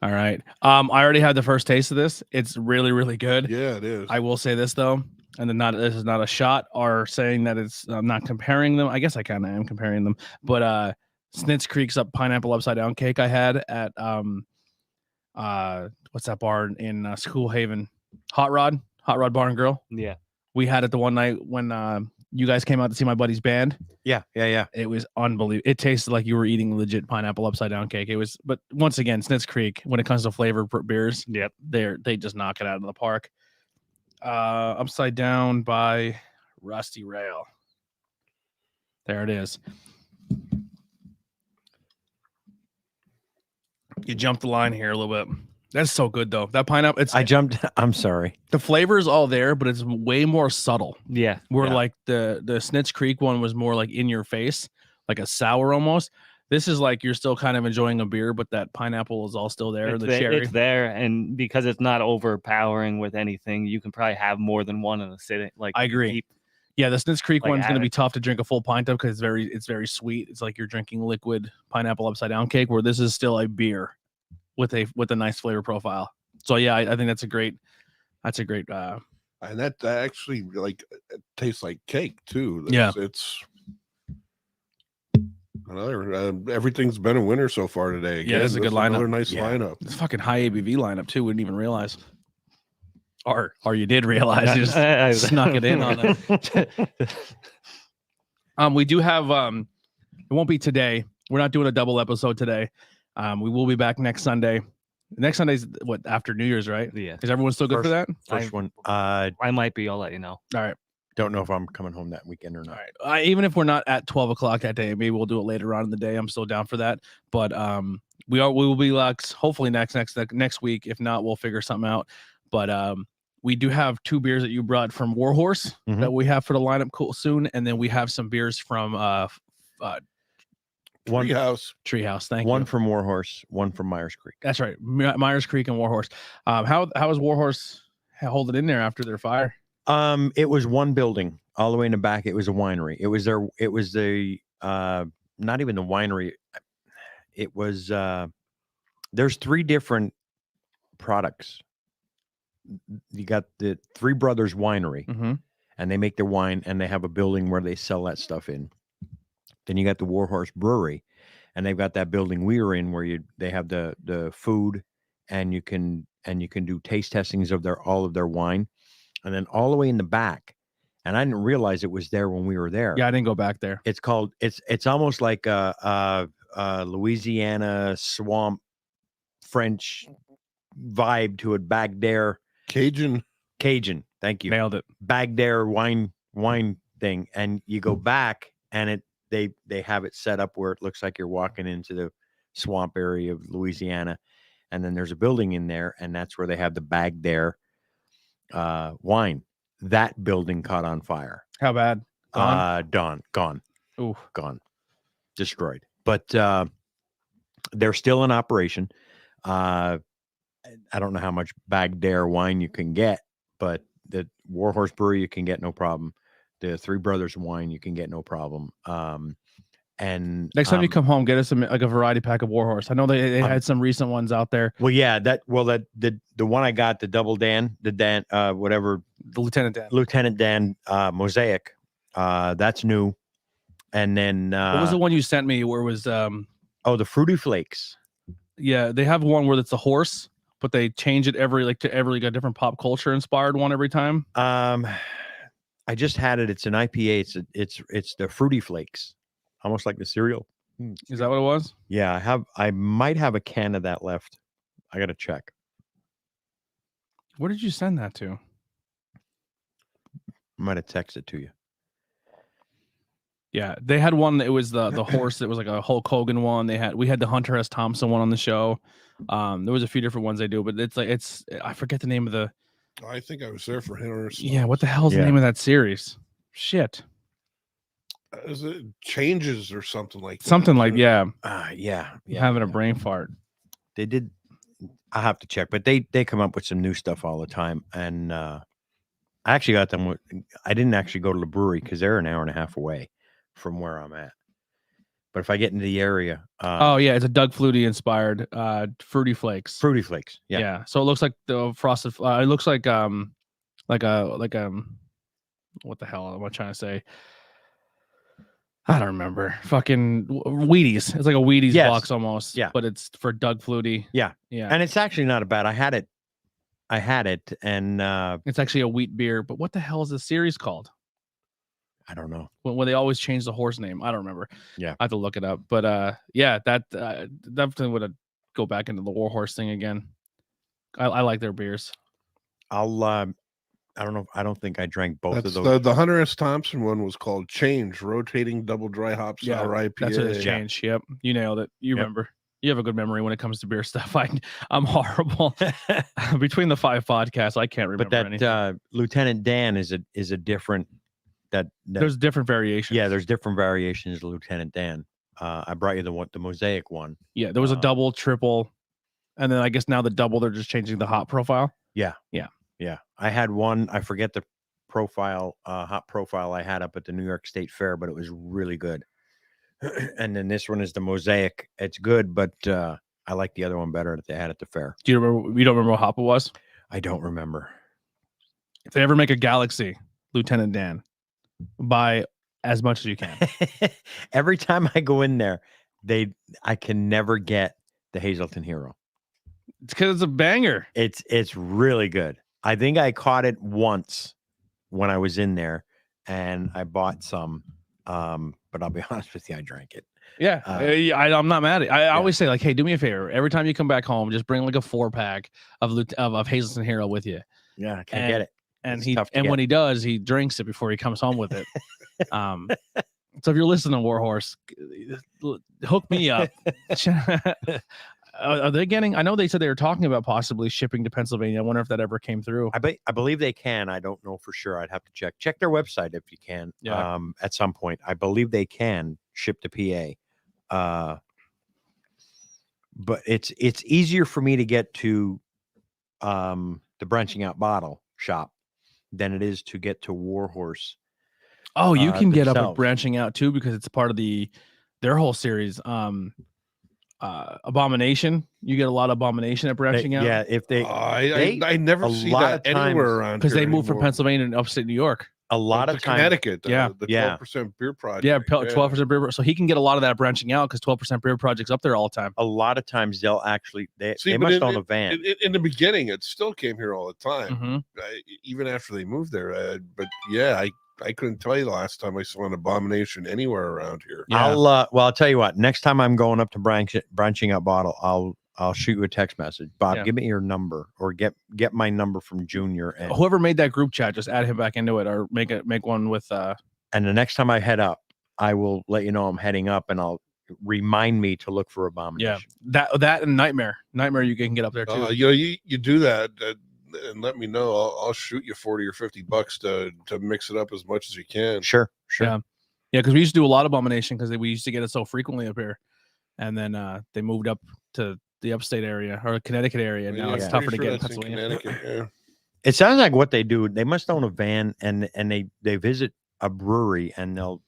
All right. I already had the first taste of this. It's really, really good. Yeah, it is. I will say this though, and then this is not a shot or saying that it's I'm not comparing them. I guess I kind of am comparing them, but Snitz Creek's pineapple upside down cake I had at what's that bar in School Haven? Hot Rod Bar and Grill. Yeah. We had it the one night when you guys came out to see my buddy's band. Yeah. It was unbelievable. It tasted like you were eating legit pineapple upside down cake. It was, but once again, Snitz Creek, when it comes to flavor beers, yep, they just knock it out of the park. Upside down by Rustyrail. There it is. You jumped the line here a little bit. That's so good though. That pineapple. I'm sorry. The flavor is all there, but it's way more subtle. Yeah. Where like the Snitz Creek one was more like in your face, like a sour almost. This is like you're still kind of enjoying a beer, but that pineapple is all still there. Cherry. It's there, and because it's not overpowering with anything, you can probably have more than one in a sitting. Like I agree. Yeah, the Snitz Creek like one's going to be tough to drink a full pint of because it's very sweet. It's like you're drinking liquid pineapple upside down cake, where this is still a beer with a nice flavor profile. So yeah, I think that's a great. And that actually like it tastes like cake too. It's another. Everything's been a winner so far today. Again, it's a good lineup. Another nice lineup. It's fucking high ABV lineup too. Wouldn't even realize. Or you did realize you just snuck it in on it. We do have it won't be today. We're not doing a double episode today. We will be back next Sunday. Next Sunday's what, after New Year's, right? Yeah. Is everyone still good for that? First one. I might be. I'll let you know. All right. Don't know if I'm coming home that weekend or not. All right. Even if we're not at 12 o'clock that day, maybe we'll do it later on in the day. I'm still down for that. But we will be hopefully next week. If not, we'll figure something out. But we do have 2 beers that you brought from Warhorse that we have for the lineup soon, and then we have some beers from Treehouse. Thank you. One from Warhorse, one from Myers Creek. That's right, Myers Creek and Warhorse. How is Warhorse holding in there after their fire? It was one building all the way in the back. It was a winery. It was not even the winery. It was there's 3 different products. You got the Three Brothers Winery, and they make their wine, and they have a building where they sell that stuff in. Then you got the Warhorse Brewery, and they've got that building we were in where they have the food, and you can do taste testings of all of their wine, and then all the way in the back. And I didn't realize it was there when we were there. Yeah, I didn't go back there. It's called it's almost like a Louisiana swamp French vibe to it. Bagdare Cajun. Thank you. Nailed it. Bagdare wine thing, and you go back, and they have it set up where it looks like you're walking into the swamp area of Louisiana, and then there's a building in there, and that's where they have the Bagdare wine. That building caught on fire. How bad? Gone. Ooh, gone, destroyed. But they're still in operation. I don't know how much Bagdare wine you can get, but the Warhorse Brewery you can get no problem. The Three Brothers wine you can get no problem. And next time you come home, get us a variety pack of Warhorse. I know they had some recent ones out there. Well, yeah, the one I got, the Double Dan, whatever, the Lieutenant Dan Mosaic, that's new. And then what was the one you sent me where it was the Fruity Flakes? Yeah, they have one where it's a horse, but they change it every a different pop culture inspired one every time. I just had it. It's an IPA. It's the Fruity Flakes, almost like the cereal. Is that what it was? Yeah, I might have a can of that left. I gotta check. Where did you send that to? I might have texted to you. Yeah, they had one that was the horse that was like a Hulk Hogan one. We had the Hunter S. Thompson one on the show. There was a few different ones they do, but it's I forget the name of the. I think I was there for Hunter. Yeah, what the hell's the name of that series? Shit. Is it Changes or something like that? Something like yeah. Having a brain fart. They did. I have to check, but they come up with some new stuff all the time, and I actually got them. I didn't actually go to the brewery because they're an hour and a half away from where I'm at. But if I get into the area, it's a Doug Flutie inspired Fruity Flakes. Fruity Flakes, yeah. So it looks like the frosted. It looks like what the hell am I trying to say? I don't remember. Fucking Wheaties. It's like a Wheaties box almost. Yeah, but it's for Doug Flutie. Yeah. And it's actually not a bad. I had it, and it's actually a wheat beer. But what the hell is the series called? I don't know. When they always change the horse name, I don't remember. Yeah, I have to look it up. But that definitely would go back into the Warhorse thing again. I like their beers. I don't know. I don't think I drank both of those. The Hunter S. Thompson one was called Change, rotating double dry hop sour IPA. That's what it's Change. Yep, you nailed it. You remember. You have a good memory when it comes to beer stuff. I'm horrible. Between the 5 podcasts, I can't remember. But that Lieutenant Dan is a different. That there's different variations. Yeah, there's different variations of Lieutenant Dan. I brought you the mosaic one. Yeah, there was a double, triple, and then I guess now the double they're just changing the hop profile. Yeah. I had one. I forget the profile, hop profile I had up at the New York State Fair, but it was really good. And then this one is the mosaic. It's good, but I like the other one better that they had at the fair. Do you remember? You don't remember what hop it was? I don't remember. If they ever make a Galaxy, Lieutenant Dan, buy as much as you can. Every time I go in there, I can never get the Hazelton Hero. It's because it's a banger. It's really good. I think I caught it once when I was in there, and I bought some. But I'll be honest with you, I drank it. Yeah, I'm not mad at it. I always say, like, hey, do me a favor. Every time you come back home, just bring like a 4-pack of Hazelton Hero with you. Yeah, I can't get it. And when he does, he drinks it before he comes home with it. So if you're listening to Warhorse, hook me up. Are they getting? I know they said they were talking about possibly shipping to Pennsylvania. I wonder if that ever came through. I believe they can. I don't know for sure. I'd have to check. Check their website if you can. Yeah. At some point, I believe they can ship to PA. But it's easier for me to get to the Branching Out Bottle shop than it is to get to Warhorse. Oh, you can get up themselves. at Branching Out too because it's part of their whole series. Abomination. You get a lot of Abomination at Branching Out. Yeah, if I never see that anywhere around because here they moved from anymore. Pennsylvania and upstate New York. a lot of times, Connecticut, the Yeah. 12% beer project. Yeah, 12% beer. So he can get a lot of that Branching Out because 12% beer project's up there all the time. a lot of times they'll actually they but must own a van. In the beginning, it still came here all the time, Mhm. even after they moved there. But yeah, I couldn't tell you the last time I saw an Abomination anywhere around here. Yeah. I'll tell you what. Next time I'm going up to Branching Out Bottle, I'll shoot you a text message. Bob, Yeah. give me your number or get my number from Junior. And Whoever made that group chat, just add him back into it or make one with. and the next time I head up, I will let you know I'm heading up, and I'll remind me to look for Abomination. Yeah, that and Nightmare you can get up there too. You do that and let me know. I'll shoot you $40 or $50 to mix it up as much as you can. Sure. Yeah, because we used to do a lot of Abomination because we used to get it so frequently up here, and then they moved up to the upstate area or Connecticut area. Now it's tougher to get in Pennsylvania. Yeah. It sounds like what they do. They must own a van, and they visit a brewery, and they'll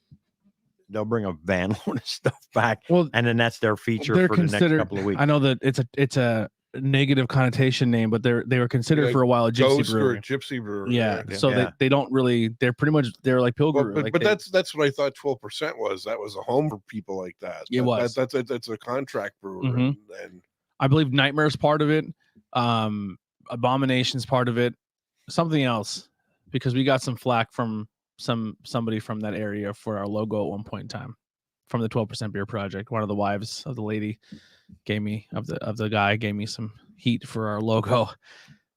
bring a van load of stuff back. Well, and then that's their feature they're for the next considered. couple of weeks. I know that it's a negative connotation name, but they were considered Yeah, for a while a gypsy Ghost or brewery. a gypsy brewery. Yeah, so Yeah. they don't really. They're pretty much like Pilgrim. But that's what I thought 12% was. That was a home for people like that. It was. That's a contract brewer. Mhm. And I believe Nightmare's part of it. Abomination's part of it. Something else, because we got some flack from somebody from that area for our logo at one point in time, from the 12% Beer Project. One of the wives of the lady gave me some heat for our logo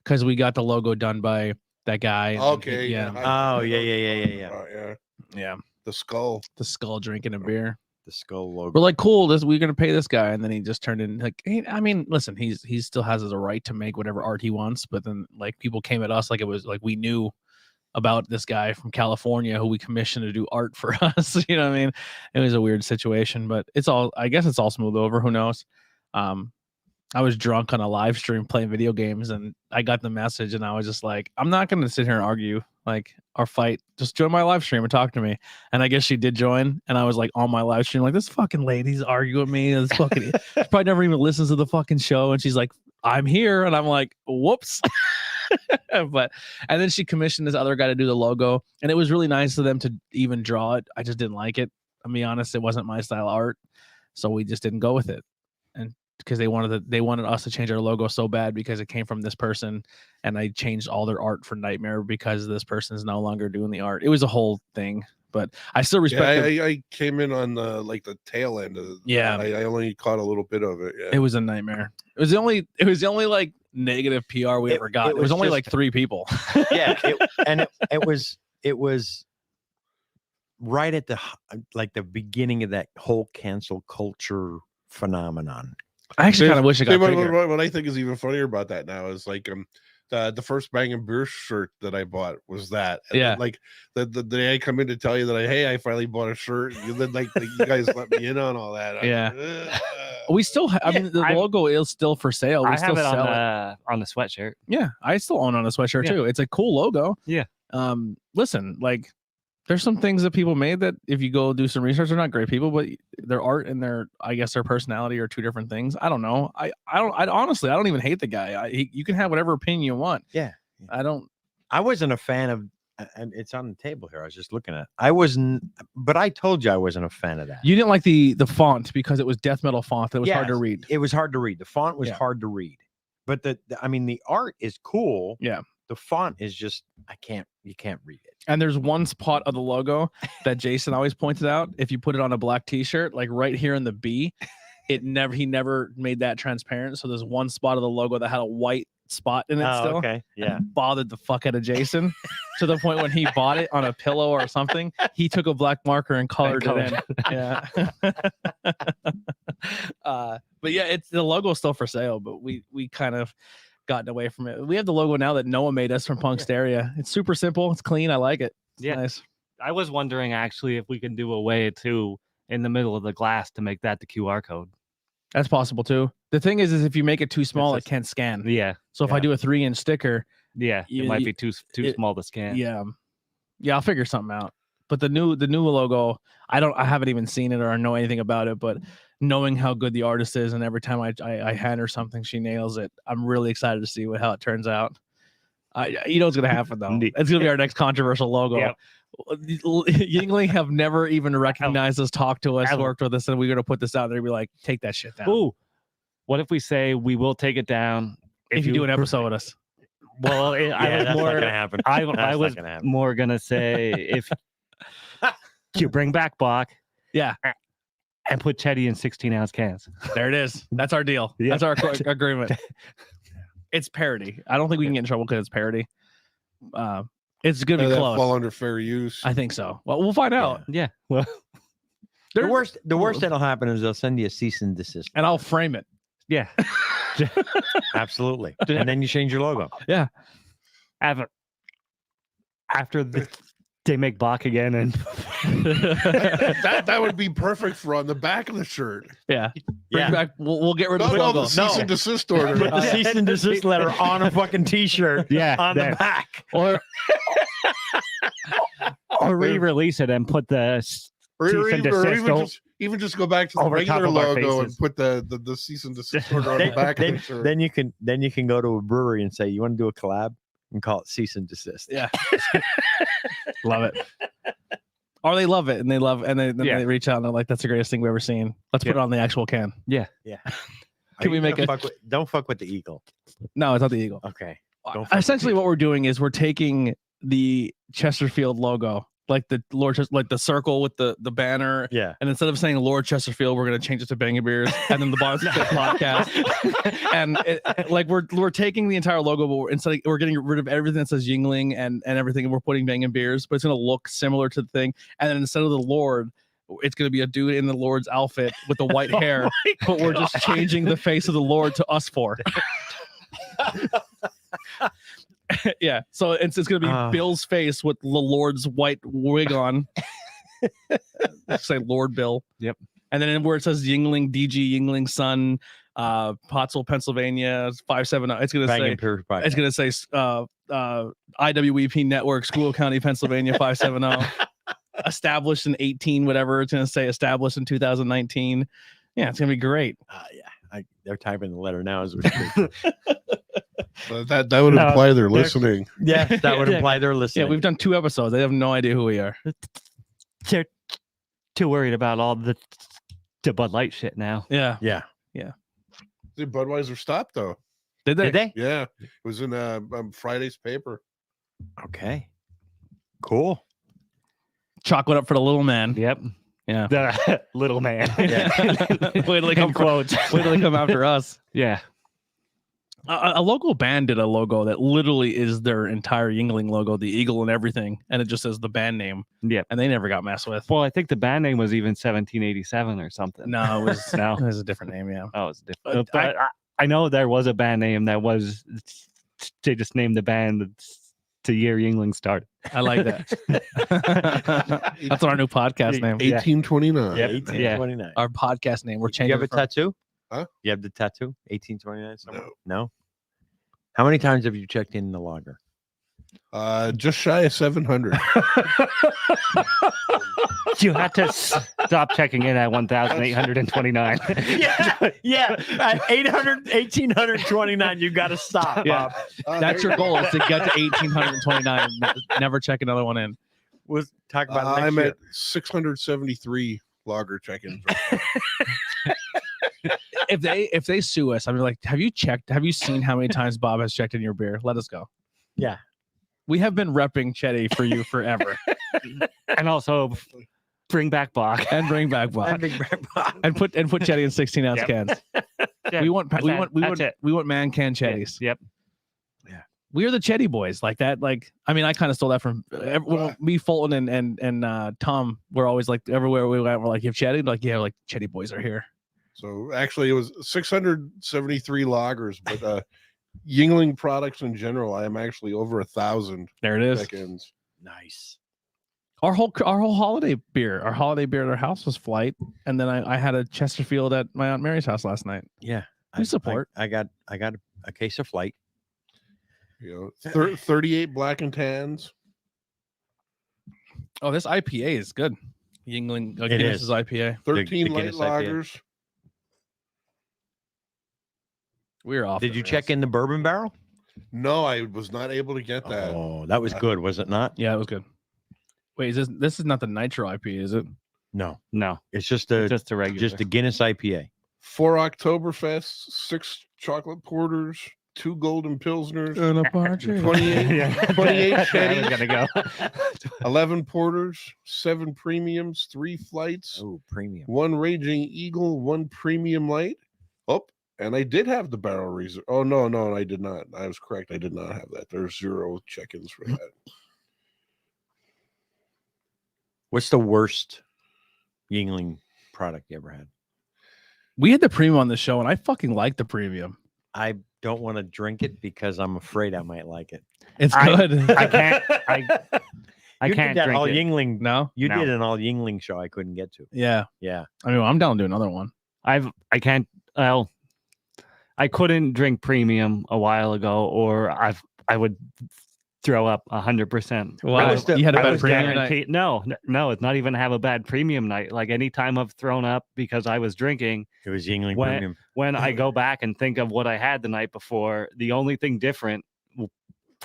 because we got the logo done by that guy. and okay. yeah, Oh, yeah. yeah. The skull. The skull drinking a beer. The skull logo. We're like, cool. We're gonna pay this guy, and then he just turned in like. I mean, listen, he still has a right to make whatever art he wants, but then like people came at us like it was like we knew about this guy from California who we commissioned to do art for us. You know what I mean? It was a weird situation, but I guess it's all smooth over. Who knows? I was drunk on a live stream playing video games, and I got the message, and I was just like, I'm not gonna sit here and argue like our fight. Just join my live stream and talk to me. And I guess she did join, and I was like on my live stream, like this fucking lady's arguing with me. This fucking she probably never even listens to the fucking show, and she's like, I'm here, and I'm like, whoops. And then she commissioned this other guy to do the logo, and it was really nice of them to even draw it. I just didn't like it. I'll be honest, it wasn't my style of art, so we just didn't go with it. And because they wanted us to change our logo so bad because it came from this person, and I changed all their art for Nightmare because this person is no longer doing the art. It was a whole thing, but I still respect. I came in on the tail end of. Yeah, I only caught a little bit of it. Yeah. It was a nightmare. It was the only like negative PR we ever got. It was only like 3 people. Yeah, it was right at the beginning of that whole cancel culture phenomenon. I actually kind of wish it got bigger. What I think is even funnier about that now is like the first Bangin Beer shirt that I bought was that. And Yeah. then, like the day I come in to tell you that I finally bought a shirt, and then like you guys let me in on all that. Yeah. We still I mean the logo is still for sale. We I still have it sell on the sweatshirt. Yeah, I still own on a sweatshirt too. It's a cool logo. Yeah. Listen, like there's some things that people made that if you go do some research, they're not great people, but their art and their, I guess, their personality are two different things. I don't know. I honestly, I don't even hate the guy. You can have whatever opinion you want. Yeah. I wasn't a fan of, and it's on the table here. I was just looking at. I wasn't, but I told you I wasn't a fan of that. You didn't like the font because it was death metal font that was hard to read. It was hard to read. The font was hard to read, but the art is cool. Yeah. The font is just you can't read it. And there's one spot of the logo that Jason always pointed out. If you put it on a black t-shirt, like right here in the B, he never made that transparent. So there's one spot of the logo that had a white spot in it still. Okay. Yeah. Bothered the fuck out of Jason to the point when he bought it on a pillow or something, he took a black marker and colored it in. Yeah. But yeah, it's the logo's still for sale, but we kind of gotten away from it. We have the logo now that Noah made us from Punksteria. It's super simple. It's clean. I like it. It's nice. I was wondering actually if we can do a way to in the middle of the glass to make that the QR code. That's possible too. The thing is if you make it too small, it can't scan. Yeah. So if I do a 3-inch sticker, it might be too small to scan. Yeah. Yeah, I'll figure something out. But the new logo, I haven't even seen it or know anything about it, but knowing how good the artist is, and every time I hand her something, she nails it. I'm really excited to see how it turns out. You know what's gonna happen though. It's gonna be our next controversial logo. Yep. Yingling have never even recognized us, talked to us, worked with us, and we're gonna put this out there and be like, take that shit down. Ooh, what if we say we will take it down if you do an episode with us? Well, that's not gonna happen. I was more gonna say if you bring back Bach, and put Chetty in 16-ounce cans. There it is. That's our deal. That's our agreement. It's parody. I don't think we can get in trouble because it's parody. It's gonna be close. Fall under fair use. I think so. Well, we'll find out. Yeah. Well, the worst that'll happen is they'll send you a cease and desist, and I'll frame it. Yeah. Absolutely. And then you change your logo. Yeah. After they make Bach again, and that would be perfect for on the back of the shirt. Yeah. Bring back, we'll get rid of the logo. The cease and desist order. Put the cease and desist letter on a fucking t-shirt. Yeah. On the back. Or re-release it and put the cease and desist even just go back to the regular logo and put the cease and desist order on the back of the shirt. Then you can go to a brewery and say, you want to do a collab? And call it cease and desist. Yeah. Love it. Or they love it and they reach out and they're like, that's the greatest thing we've ever seen. Let's put it on the actual can. Yeah. Yeah. Can we make it? Don't fuck with the eagle. No, it's not the eagle. Okay. Essentially what we're doing is we're taking the Chesterfield logo, like the like the circle with the banner. Yeah. And instead of saying Lord Chesterfield, we're going to change it to Bangin Beers and then the Bottom podcast. And like we're taking the entire logo, but we're getting rid of everything that says Yingling and everything, and we're putting Bangin Beers, but it's going to look similar to the thing. And then instead of the Lord, it's going to be a dude in the Lord's outfit with the white hair, but we're just changing the face of the Lord to us four. Yeah, so it's going to be Bill's face with the Lord's white wig on. Say Lord Bill. Yep. And then where it says Yingling, DG Yingling son, Pottsville, Pennsylvania, 570. It's going to say IWEP Network, School County, Pennsylvania, 570. Established in 18, whatever. It's going to say established in 2019. Yeah, it's going to be great. They're typing the letter now as we speak. That would imply they're listening. Yeah, that would imply they're listening. Yeah, we've done 2 episodes. They have no idea who we are. They're too worried about all the Bud Light shit now. Yeah. Did Budweiser stop though? Did they? Yeah, it was in Friday's paper. Okay, cool. Chocolate up for the little man. Yep. Yeah. The little man. Yeah. Wait till they come after us. Yeah. A local band did a logo that literally is their entire Yingling logo, the eagle and everything, and it just says the band name. Yeah, and they never got messed with. Well, I think the band name was even 1787 or something. No, it was it was a different name. Yeah, oh, it's different. But I know there was a band name that was they just named the band the year Yingling started. I like that. That's our new podcast name. 1829. Yep. 1829. Our podcast name. We're You changing. have a it from- tattoo? Huh? You have the tattoo? 1829 somewhere? No. No? How many times have you checked in the logger? Just shy of 700. You had to stop checking in at 1,829. yeah. At 1829, you got to stop, Yeah. Bob. That's your goal is to get to 1829. Never check another one in. We'll talk about next I'm year. at 673 logger check-ins. If they sue us, I'm like, have you seen how many times Bob has checked in your beer? Let us go. Yeah. We have been repping Chetty for you forever. And also bring back Bach. And bring back Bob. And put Chetty in 16-ounce Yep. cans. Yeah, We want that's it. man can Chettys. Yep. We are the Chetty boys, like that. Like, I mean, I kind of stole that from me, Fulton, and Tom. We're always like everywhere we went. We're like, you have Chetty, like like Chetty boys are here. So actually, it was 673 loggers, but Yingling products in general, I am actually over 1,000 There it is. check-ins. Nice. Our whole holiday beer at our house was Flight, and then I had a Chesterfield at my Aunt Mary's house last night. Yeah. We support. I got a case of Flight. 38 black and tans. Oh, this IPA is good. Yingling It Guinness is. IPA. 13 the light Guinness IPA. lagers. We're off. Did you check in the bourbon barrel? No, I was not able to get that. Oh, that was good, was it not? Yeah, it was good. Wait, this is not the Nitro IPA, is it? No. No, It's just a just a regular. just a Guinness IPA. 4 Oktoberfest, 6 chocolate porters, 2 golden pilsners, And a partridge. 28 Yeah. 28 I was Chettys, gonna go. 11 porters, 7 premiums, 3 flights, Oh, premium. 1 Raging Eagle, 1 premium light. Oh, and I did have the barrel reserve. Oh, no, I did not. I was correct. I did not have that. There's 0 check-ins for that. What's the worst Yingling product you ever had? We had the premium on the show, and I fucking like the premium. I don't want to drink it because I'm afraid I might like it. It's I- good. I can't. I You can't did that drink all it. Yingling. No. You No. did an all Yingling show I couldn't get to. Yeah. Yeah. I mean, I'm down to do another one. I can't. Well, I couldn't drink premium a while ago, or I would throw up 100%. Wow. was the- You had a I bad was premium night. Guaranteed. No, it's not even have a bad premium night. Like anytime I've thrown up because I was drinking, It was Yingling When- premium. when I go back and think of what I had the night before, the only thing different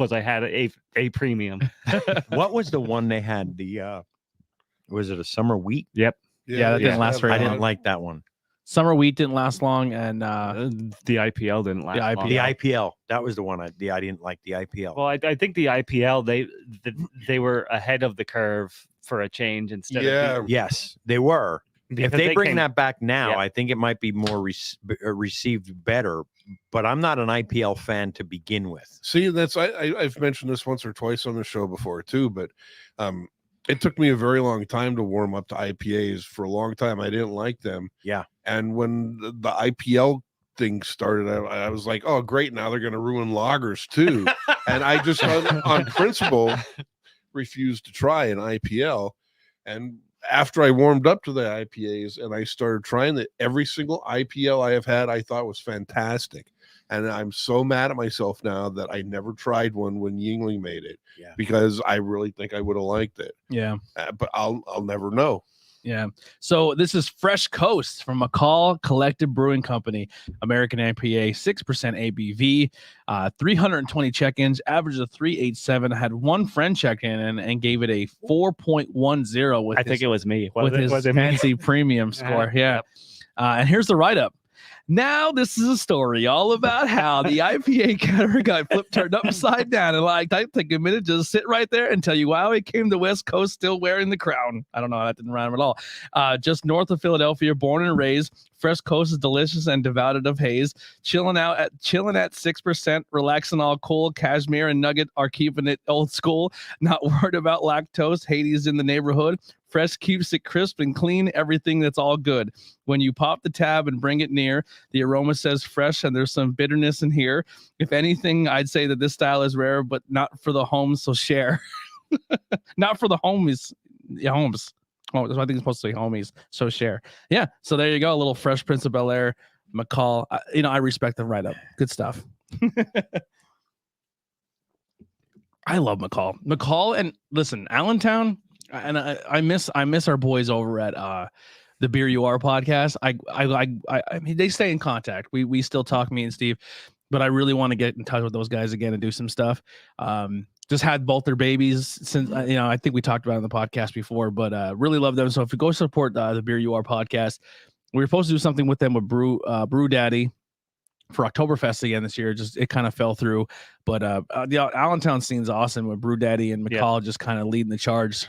was I had a premium. What was the one they had? The was it a summer wheat? Yeah, that didn't last very I long. didn't like that one. Summer wheat didn't last long, and The IPL didn't last. The long. The IPL. That was the one I didn't like the IPL. Well, I think the IPL they were ahead of the curve for a change instead of Yes, they were. If because they bring came- that back now, Yeah. I think it might be more received better. But I'm not an IPL fan to begin with. See, I've mentioned this once or twice on the show before too, but it took me a very long time to warm up to IPAs. For a long time, I didn't like them. Yeah. And when the IPL thing started, I was like, oh, great. Now they're going to ruin lagers too. And I just, on principle, refused to try an IPL. And after I warmed up to the IPAs and I started trying every single IPL I have had, I thought was fantastic. And I'm so mad at myself now that I never tried one when Yingling made it, because I really think I would have liked it. yeah. But I'll never know. Yeah. So this is Fresh Coast from McCall Collective Brewing Company, American IPA, 6% ABV, 320 check-ins, average of 387. I had one friend check in and gave it a 4.10 with I think it was me. with his was it me? fancy premium score. Yeah. And here's the write-up. Now this is a story all about how the IPA category got turned upside down, and I take a minute to just sit right there and tell you how he came to West Coast still wearing the crown. I don't know, that didn't rhyme at all. Just north of Philadelphia, born and raised, Fresh Coast is delicious and devoted of haze. Chilling at 6%, relaxing all cool. Cashmere and Nugget are keeping it old school. Not worried about lactose. Hades in the neighborhood. Fresh keeps it crisp and clean. Everything that's all good. When you pop the tab and bring it near, the aroma says fresh and there's some bitterness in here. If anything, I'd say that this style is rare, but not for the homes, so share. Not for the homies. Homes. Oh, I think it's supposed to say homies, so share. Yeah, so there you go. A little Fresh Prince of Bel-Air, McCall. I respect the write-up. Good stuff. I love McCall, and listen, Allentown, and I miss our boys over at the Beer You Are podcast. I mean, they stay in contact. We still talk, me and Steve, but I really want to get in touch with those guys again and do some stuff. Just had both their babies since I think we talked about it on the podcast before, but really love them. So if you go support the Beer You Are podcast, we were supposed to do something with them with Brew Daddy for Oktoberfest again this year. Just it kind of fell through, but the Allentown scene's awesome with Brew Daddy and McCall just kind of leading the charge.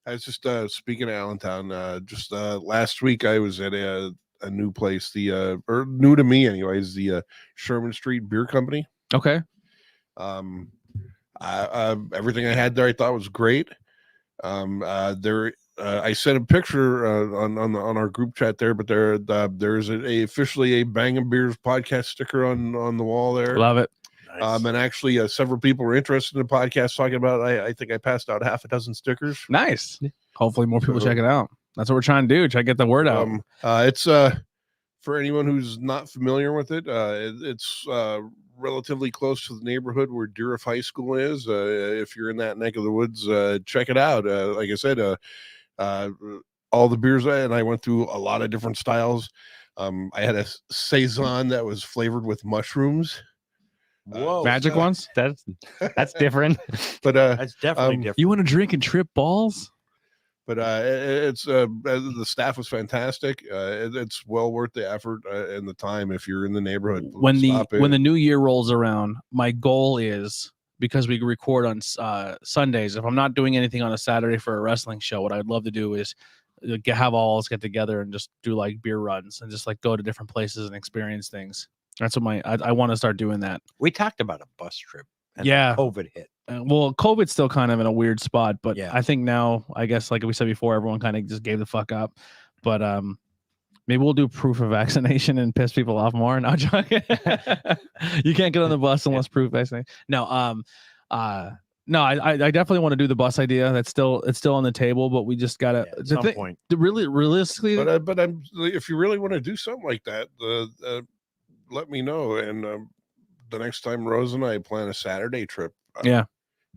I was just speaking of Allentown. Just last week, I was at a new place, or new to me, anyways. The Sherman Street Beer Company. Okay. Everything I had there, I thought was great. I sent a picture on our group chat there, but there's officially a Bangin Beers podcast sticker on the wall there. Love it. Nice. And actually, several people were interested in the podcast talking about. I think I passed out half a dozen stickers. Nice. Hopefully, more people check it out. That's what we're trying to do. Try to get the word out. It's for anyone who's not familiar with it. It's relatively close to the neighborhood where Deerfield High School is. If you're in that neck of the woods, check it out. Like I said, all the beers, and I went through a lot of different styles. I had a saison that was flavored with mushrooms. Whoa, magic ones. That's different. But that's definitely different. You want to drink and trip balls? But it's the staff was fantastic. It's well worth the effort and the time if you're in the neighborhood. When the new year rolls around, my goal is, because we record on Sundays, if I'm not doing anything on a Saturday for a wrestling show, what I'd love to do is have all of us get together and just do like beer runs and just like go to different places and experience things. That's what I want to start doing that. We talked about a bus trip. And COVID hit. Well, COVID's still kind of in a weird spot, but yeah. I think now, I guess, like we said before, everyone kind of just gave the fuck up. But maybe we'll do proof of vaccination and piss people off more. No, joking. You can't get on the bus unless proof of vaccination. No, no, I definitely want to do the bus idea. It's still on the table, but we just gotta at some point. Really, realistically. But if you really want to do something like that, let me know. And the next time Rose and I plan a Saturday trip,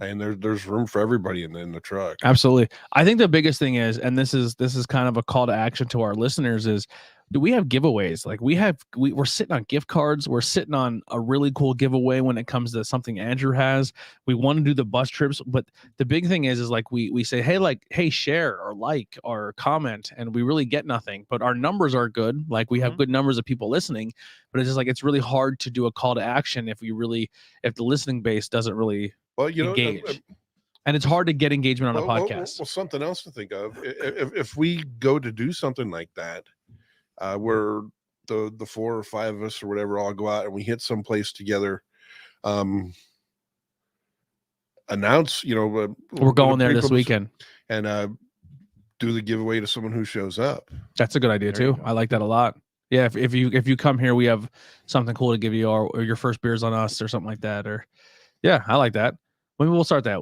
and there's room for everybody in the truck. Absolutely. I think the biggest thing is, and this is kind of a call to action to our listeners, is do we have giveaways? Like we're sitting on gift cards. We're sitting on a really cool giveaway when it comes to something Andrew has. We want to do the bus trips, but the big thing is like we say, hey, share or like or comment, and we really get nothing. But our numbers are good. Like we have good numbers of people listening, but it's just like it's really hard to do a call to action if the listening base doesn't really engage. And it's hard to get engagement on a podcast. Well, something else to think of. If we go to do something like that, where the 4 or 5 of us or whatever all go out and we hit some place together, announce, we're going there this weekend, and do the giveaway to someone who shows up. That's a good idea too. I like that a lot. Yeah, if you come here, we have something cool to give you, or your first beer's on us or something like that. Or I like that. Maybe we'll start that.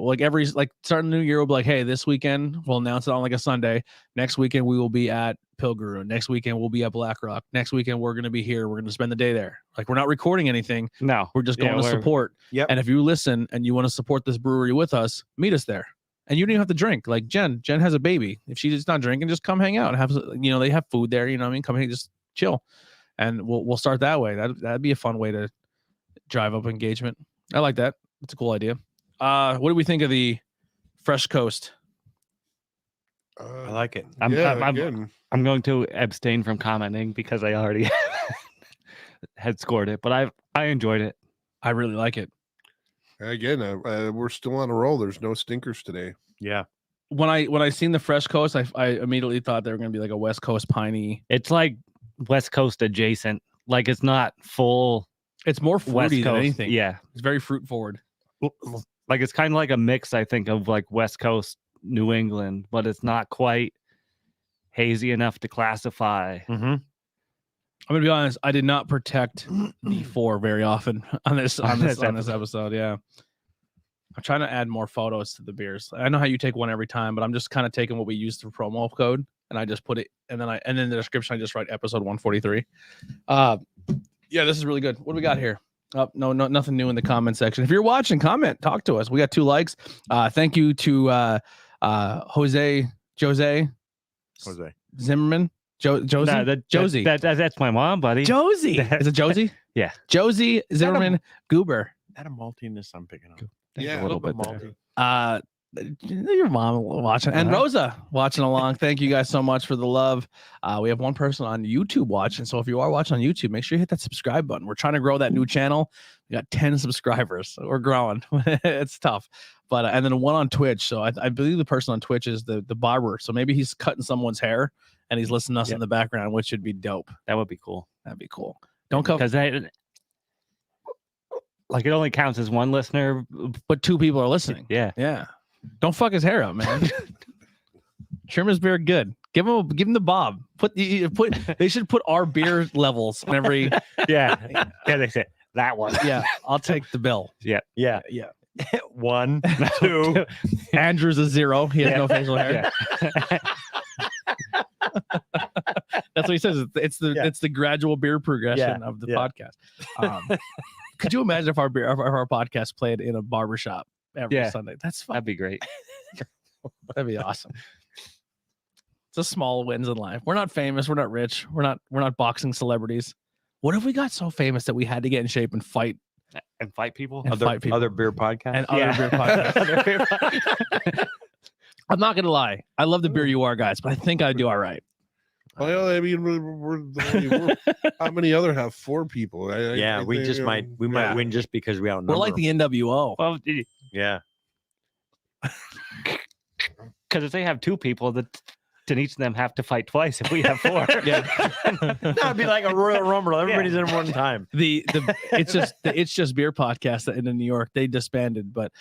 Starting the new year, we'll be like, hey, this weekend we'll announce it on like a Sunday. Next weekend we will be at Pilgrim. Next weekend we'll be at Black Rock. Next weekend we're going to be here. We're going to spend the day there. Like we're not recording anything. No, we're just going to support. Yep. And if you listen and you want to support this brewery with us, meet us there. And you don't even have to drink. Like Jen has a baby. If she's not drinking, just come hang out and have. They have food there. You know what I mean? Come here, just chill, and we'll start that way. That'd be a fun way to drive up engagement. I like that. It's a cool idea. What do we think of the Fresh Coast? I like it. I'm going to abstain from commenting because I already had scored it, but I enjoyed it. I really like it. Again, we're still on a roll. There's no stinkers today. Yeah. When I seen the Fresh Coast, I immediately thought they were going to be like a West Coast piney. It's like West Coast adjacent. Like it's not full. It's more fruity West than Coast. anything. Yeah, It's very fruit forward. like it's kind of like a mix, I think, of like West Coast New England, but it's not quite hazy enough to classify. Mm-hmm. I'm gonna be honest. I did not protect D4 very often on this episode. Yeah, I'm trying to add more photos to the beers. I know how you take one every time, but I'm just kind of taking what we used for promo code, and I just put it, and then in the description I just write episode 143. Yeah, this is really good. What do we got here? Oh, no, nothing new in the comment section. If you're watching, comment, talk to us. We got 2 likes. Thank you to Jose Zimmerman. Josie. That's my mom, buddy. Josie. Is it Josie? Yeah. Josie Zimmerman Goober. That a maltiness I'm picking up. Yeah, a little bit malty. Your mom watching and Rosa watching along. Thank you guys so much for the love. We have one person on YouTube watching, so if you are watching on YouTube, make sure you hit that subscribe button. We're trying to grow that new channel. We got 10 subscribers, so we're growing. It's tough, but and then one on Twitch. So I believe the person on Twitch is the barber. So maybe he's cutting someone's hair and he's listening to us in the background, which would be dope. That would be cool. That'd be cool. Don't come because like it only counts as one listener, but 2 people are listening. Yeah. Don't fuck his hair up, man. Trim his beard good. Give him the bob. They should put our beer levels on every. Yeah. They said that one. Yeah, I'll take the bill. Yeah. 1, 2. Andrew's a 0. He has no facial hair. Yeah. That's what he says. It's the gradual beer progression of the podcast. Could you imagine if our podcast played in a barbershop every Sunday? That's fun. That'd be great. That'd be awesome. It's a small wins in life. We're not famous. We're not rich. We're not boxing celebrities. What if we got so famous that we had to get in shape and fight people? Other beer podcasts? And other beer podcasts. I'm not going to lie. I love the Beer You Are guys, but I think I do all right. Well, I mean, we're how many other have 4 people? We might win just because we outnumber. We're like the NWO. Well, yeah. Because if they have 2 people, then each of them have to fight twice. If we have 4, that'd be like a Royal Rumble. Everybody's in one time. It's just beer podcast in New York. They disbanded, but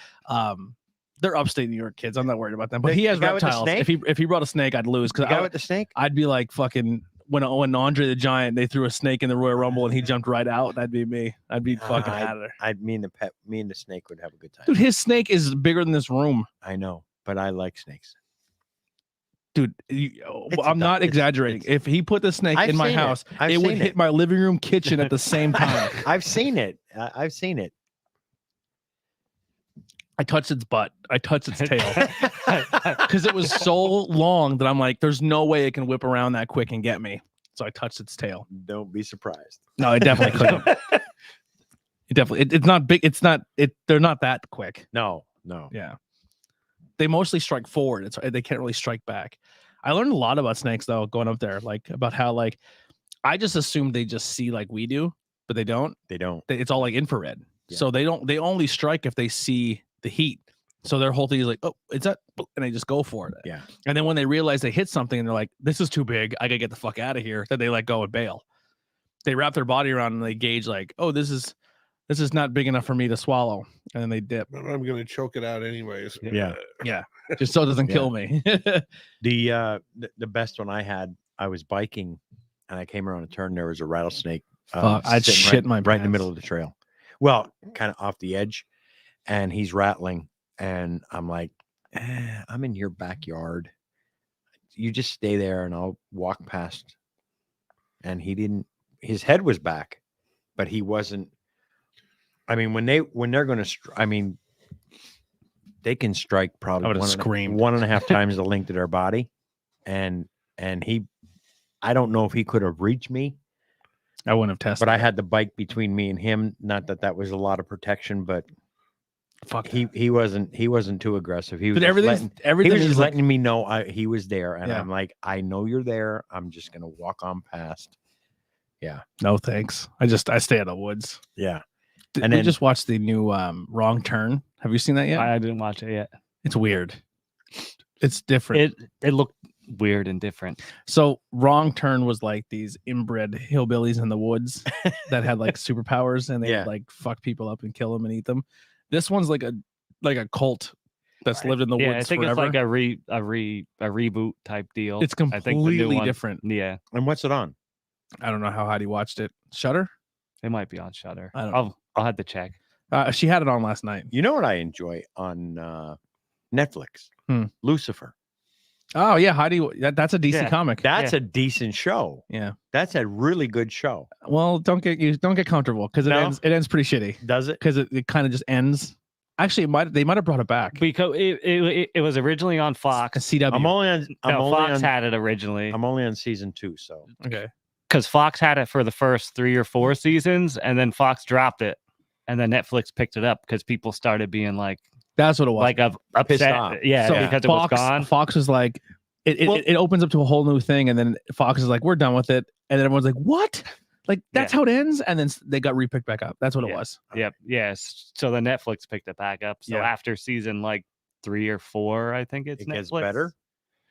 they're upstate New York kids. I'm not worried about them. But he has reptiles. If he brought a snake, I'd lose. Because with the snake, I'd be like fucking when Andre the Giant, they threw a snake in the Royal Rumble and he jumped right out. That'd be me. I'd be fucking out of there. Me and the snake would have a good time. Dude, his snake is bigger than this room. I know, but I like snakes. Dude, I'm not exaggerating. If he put the snake in my house, it would hit my living room kitchen at the same time. I've seen it. I've seen it. I touched its butt. I touched its tail because it was so long that I'm like, there's no way it can whip around that quick and get me. So I touched its tail. Don't be surprised. No, it definitely couldn't. It's not big. They're not that quick. No. Yeah. They mostly strike forward. They can't really strike back. I learned a lot about snakes though, going up there, like about how I just assumed they just see like we do, but they don't. It's all like infrared. Yeah. So they only strike if they see the heat. So their whole thing is like, oh, it's that, and they just go for it. Yeah. And then when they realize they hit something and they're like, this is too big, I gotta get the fuck out of here, then they let go and bail. They wrap their body around and they gauge like, oh, this is not big enough for me to swallow, and then they dip. I'm gonna choke it out anyways. Yeah. Just so it doesn't kill me. The best one I had, I was biking and I came around a turn. There was a rattlesnake. I'd shit my right in the middle of the trail. Well, kind of off the edge, and he's rattling, and I'm like, I'm in your backyard. You just stay there, and I'll walk past. And he didn't. His head was back, but he wasn't. I mean, when they're going to, they can strike probably 1.5 times the length of their body, and he, I don't know if he could have reached me. I wouldn't have tested. But I had the bike between me and him. Not that was a lot of protection, but he wasn't too aggressive. He was just letting me know he was there, and I'm like, I know you're there. I'm just gonna walk on past. Yeah. No thanks. I stay in the woods. Yeah. And we just watched the new Wrong Turn. Have you seen that yet? I didn't watch it yet. It's weird. It's different. It looked weird and different. So Wrong Turn was like these inbred hillbillies in the woods that had like superpowers, and they like fuck people up and kill them and eat them. This one's like a cult that's lived in the woods I think forever. it's like a reboot type deal. It's completely different. Yeah. And what's it on? I don't know how Heidi watched it. Shudder? It might be on Shudder. I don't know. I'll have to check. She had it on last night. You know what I enjoy on Netflix? Lucifer. Oh yeah, Heidi. That's a decent comic. That's a decent show. Yeah, that's a really good show. Well, don't get comfortable because it ends pretty shitty. Does it? Because it kind of just ends. Actually, they might have brought it back because it was originally on Fox. CW. Fox had it originally. I'm only on season 2, so okay. Because Fox had it for the first 3 or 4 seasons, and then Fox dropped it, and then Netflix picked it up because people started being like. That's what it was. Like upset. Yeah, so because Fox, it was gone. Fox was like, it opens up to a whole new thing, and then Fox is like, we're done with it, and then everyone's like, what? Like that's how it ends, and then they got repicked back up. That's what it was. Yep. Yes. So the Netflix picked it back up. So after season like 3 or 4, I think it gets Netflix. better.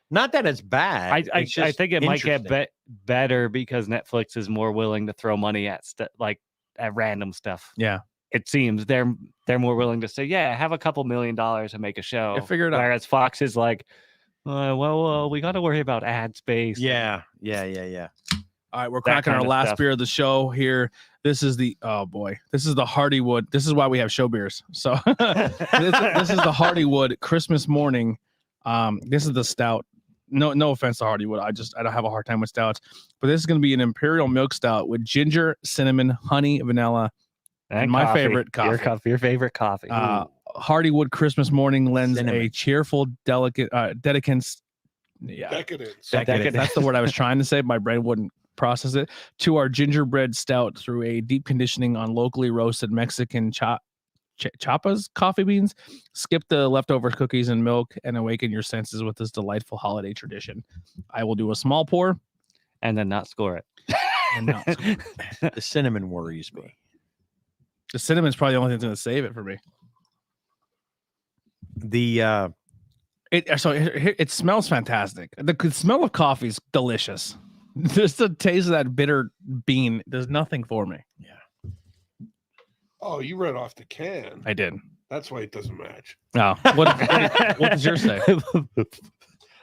Not that it's bad. I think it might get better because Netflix is more willing to throw money at at random stuff. Yeah. It seems they're more willing to say, have a couple $1 million and make a show. Figure it out. Whereas Fox is like, we got to worry about ad space. Yeah. All right, we're cracking our last beer of the show here. This is the this is the Hardywood. This is why we have show beers. So this is the Hardywood Christmas Morning. This is the stout. No offense to Hardywood. I don't have a hard time with stouts, but this is going to be an imperial milk stout with ginger, cinnamon, honey, vanilla. And my favorite coffee. Your favorite coffee. Hardywood Christmas Morning lends a cheerful, decadence. Yeah, decadence. That's the word I was trying to say. My brain wouldn't process it. To our gingerbread stout through a deep conditioning on locally roasted Mexican chapas coffee beans. Skip the leftover cookies and milk and awaken your senses with this delightful holiday tradition. I will do a small pour and then not score it. The cinnamon worries me. The cinnamon's probably the only thing that's going to save it for me. It smells fantastic. The smell of coffee is delicious. Just the taste of that bitter bean. There's nothing for me. Yeah. Oh, you read off the can. I did. That's why it doesn't match. Oh, what does yours say?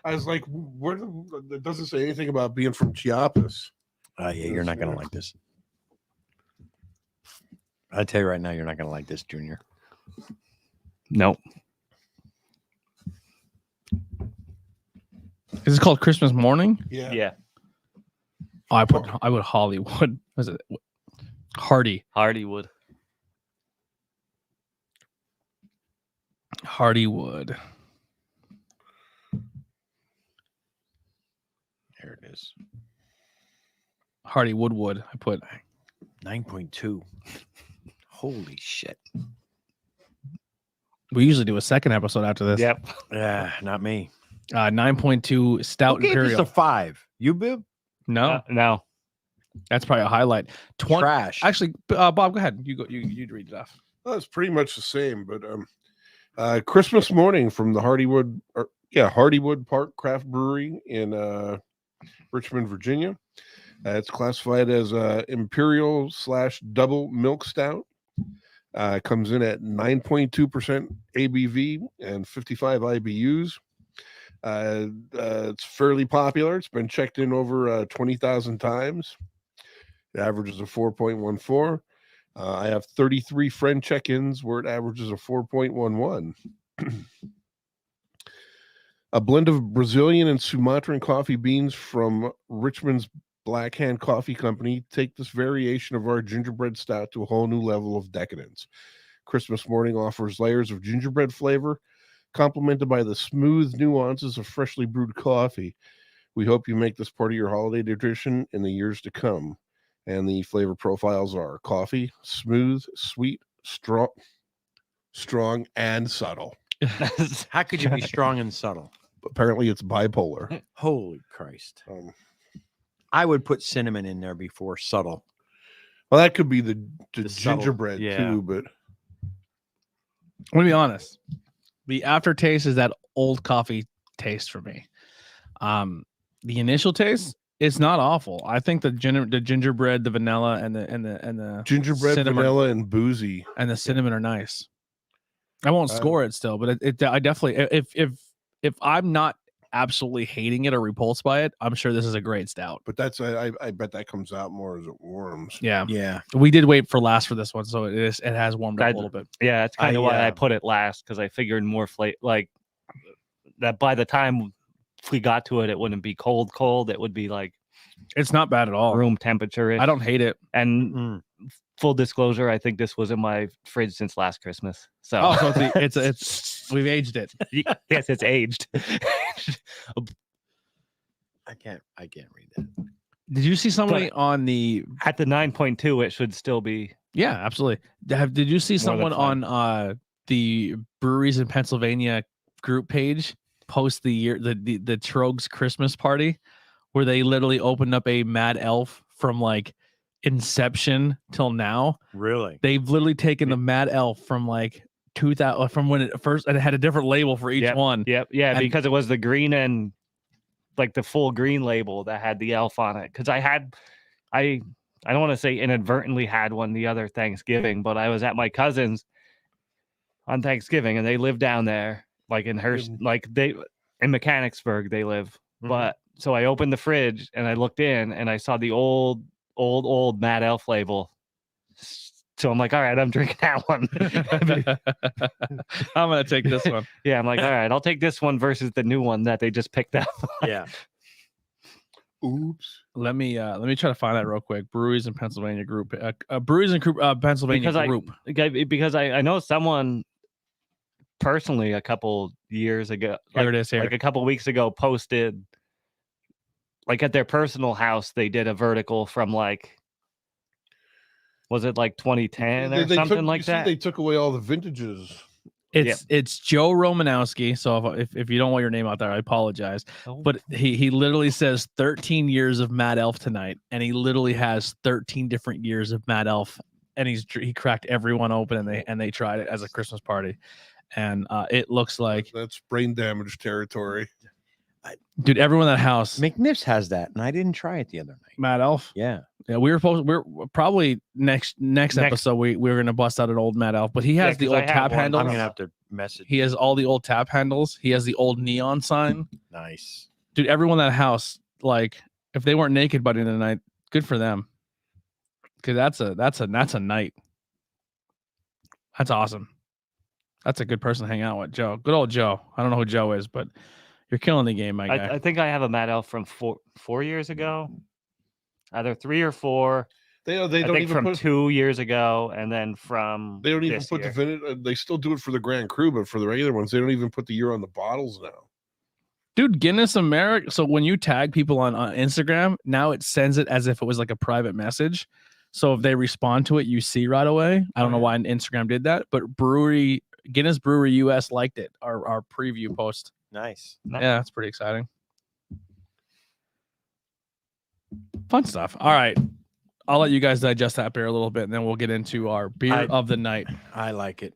I was like, it doesn't say anything about being from Chiapas. You're not going to like this. I tell you right now, you're not going to like this, Junior. Nope. Is it called Christmas Morning? Yeah. Oh, I would Hollywood. Was it Hardywood. Hardywood. There it is. Hardywood. I put 9.2. Holy shit. We usually do a second episode after this. Yep. Yeah, not me. 9.2 stout imperial. It's a 5. You bib? No. No. That's probably a highlight. Trash. Actually, Bob, go ahead. You go. You read it off. Well, it's pretty much the same, but Christmas Morning from the Hardywood Park Craft Brewery in Richmond, Virginia. It's classified as imperial / double milk stout. Comes in at 9.2% ABV and 55 IBUs. It's fairly popular. It's been checked in over 20,000 times. It averages a 4.14. I have 33 friend check-ins where it averages a 4.11. A blend of Brazilian and Sumatran coffee beans from Richmond's Black Hand Coffee Company take this variation of our gingerbread stout to a whole new level of decadence. Christmas Morning offers layers of gingerbread flavor, complemented by the smooth nuances of freshly brewed coffee. We hope you make this part of your holiday tradition in the years to come. And the flavor profiles are coffee, smooth, sweet, strong, and subtle. How could you be strong and subtle? Apparently, it's bipolar. Holy Christ. I would put cinnamon in there before subtle. Well, that could be the subtle, gingerbread too, but I'm gonna be honest. The aftertaste is that old coffee taste for me. The initial taste, it's not awful. I think the gingerbread, the vanilla, and the gingerbread, cinnamon, vanilla, and boozy, and the cinnamon are nice. I won't score it still, but I definitely, if I'm not absolutely hating it or repulsed by it, I'm sure this is a great stout. But that's I bet that comes out more as it warms. Yeah. We did wait for last for this one, so it has warmed up a little bit. Yeah, that's kind of why I put it last, because I figured more like that by the time we got to it, it wouldn't be cold. It would be like, it's not bad at all. Room temperature. I don't hate it. And full disclosure, I think this was in my fridge since last Christmas. So, so it's we've aged it. Yes, it's aged. I can't read that. Did you see somebody on the at the 9.2? It should still be. Yeah, absolutely. Did you see someone on the Breweries in Pennsylvania group page post the Trogs Christmas party, where they literally opened up a Mad Elf from like inception till now? Really? They've literally taken the Mad Elf from like 2000, from when it first, and it had a different label for each one. Yep. Yeah, and because it was the green and like the full green label that had the elf on it. Because I don't want to say inadvertently had one the other Thanksgiving, but I was at my cousin's on Thanksgiving, and they live down there, like in Hearst, like they in Mechanicsburg they live. But so I opened the fridge and I looked in and I saw the old Mad Elf label. So I'm like, all right, I'm drinking that one. I'm gonna take this one. Yeah, I'm like, all right, I'll take this one versus the new one that they just picked up. Yeah. Oops. Let me try to find that real quick. Breweries in Pennsylvania group. Breweries in Pennsylvania group. Because I know someone personally a couple years ago. Here it is. Here, like a couple weeks ago, posted like at their personal house, they did a vertical from like. Was it like 2010 or something like that? They took away all the vintages. It's Joe Romanowski. So if you don't want your name out there, I apologize. But he literally says 13 years of Mad Elf tonight, and he literally has 13 different years of Mad Elf, and he cracked everyone open, and they tried it as a Christmas party, and it looks like that's brain damage territory. Dude, everyone in that house. McNiff's has that, and I didn't try it the other night. Mad Elf. Yeah. We're probably next episode we're gonna bust out an old Mad Elf, but he has the old tap handles. I'm gonna have to message. He has all the old tap handles. He has the old neon sign. Nice. Dude, everyone in that house, like, if they weren't naked by the end of the night, good for them. Because that's a night. That's awesome. That's a good person to hang out with, Joe. Good old Joe. I don't know who Joe is, but you're killing the game, my guy. I think I have a Mad Elf from four years ago, either 3 or 4. They don't even from 2 years ago, and then from they don't even put the vintage. They still do it for the Grand Cru, but for the regular ones, they don't even put the year on the bottles now. Dude, Guinness America. So when you tag people on Instagram, now it sends it as if it was like a private message. So if they respond to it, you see right away. I don't know why Instagram did that, but Guinness Brewery US liked it. Our preview post. Nice. Yeah, that's pretty exciting. Fun stuff. All right. I'll let you guys digest that beer a little bit, and then we'll get into our beer of the night. I like it.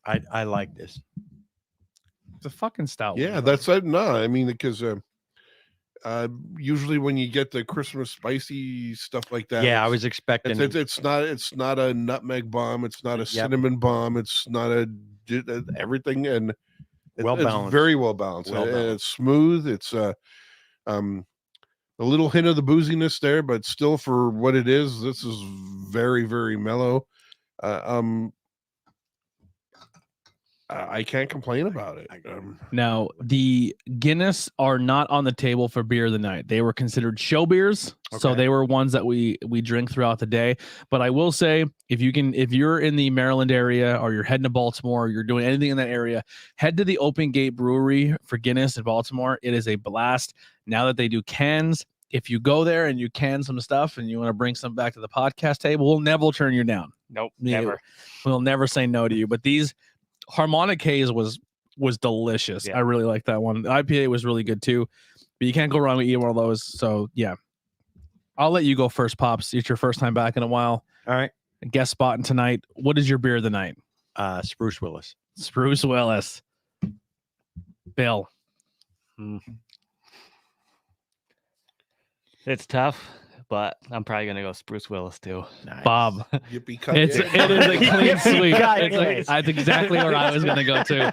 I like this. It's a fucking stout. Yeah, that's no. I mean, because usually when you get the Christmas spicy stuff like that, yeah, I was expecting. It's not a nutmeg bomb. It's not a cinnamon bomb. It's not everything and well balanced. It's very well balanced. It's smooth. It's a little hint of the booziness there, but still for what it is, this is very, very mellow. I can't complain about it. Now, the Guinness are not on the table for beer of the night. They were considered show beers, so they were ones that we drink throughout the day. But I will say, if you're in the Maryland area, or you're heading to Baltimore, or you're doing anything in that area, head to the Open Gate Brewery for Guinness in Baltimore. It is a blast. Now that they do cans, if you go there and you can some stuff and you want to bring some back to the podcast table, we'll never turn you down. Nope, never. We'll never say no to you. But these Harmonic Haze was delicious. Yeah. I really like that one. The IPA was really good too, but you can't go wrong with either one of those. So yeah, I'll let you go first, Pops. It's your first time back in a while. All right. Guest spotting tonight. What is your beer of the night? Spruce Willis. Spruce Willis. Bill. It's tough, but I'm probably gonna go Spruce Willis too. Nice. Bob. Yippee It is a clean sweep. That's exactly where I was gonna go too.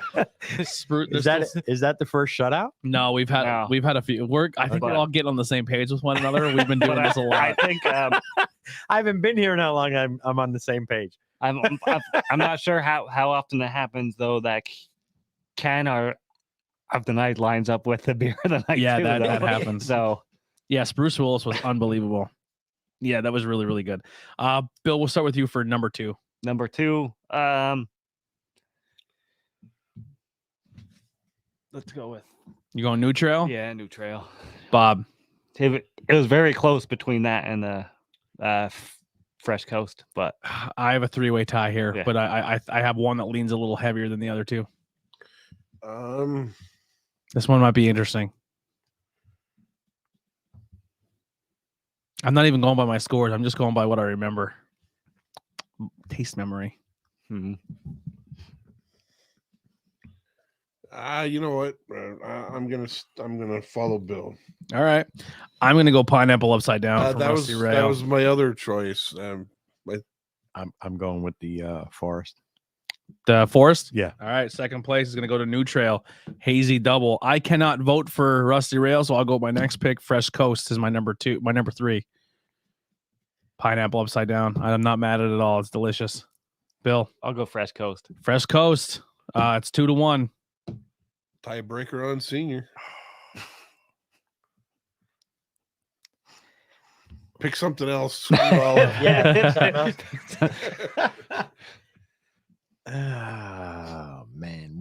Is that the first shutout? No, we've had a few. I think we're all getting on the same page with one another. We've been doing this a lot. I think I haven't been here in how long. I'm on the same page. I'm not sure how often it happens though that Ken or of the night lines up with the beer of the night. Yeah, too, that happens. So yeah, Spruce Willis was unbelievable. Yeah, that was really, really good. Bill, we'll start with you for number 2. Number 2, let's go with. You going New Trail? Yeah, New Trail. Bob. It was very close between that and the Fresh Coast, but I have a 3-way tie here, yeah. but I have one that leans a little heavier than the other two. This one might be interesting. I'm not even going by my scores. I'm just going by what I remember. Taste memory. Mm-hmm. You know what? I'm gonna follow Bill. All right, I'm gonna go pineapple upside down. That was my other choice. I'm going with the Forest. The Forest? Yeah. All right. Second place is going to go to New Trail. Hazy Double. I cannot vote for Rustyrail, so I'll go with my next pick. Fresh Coast is my number 2. My number 3. Pineapple upside down. I'm not mad at it all. It's delicious. Bill? I'll go Fresh Coast. Fresh Coast. It's 2-1. Tiebreaker on Senior. Pick something else. Yeah. Oh man,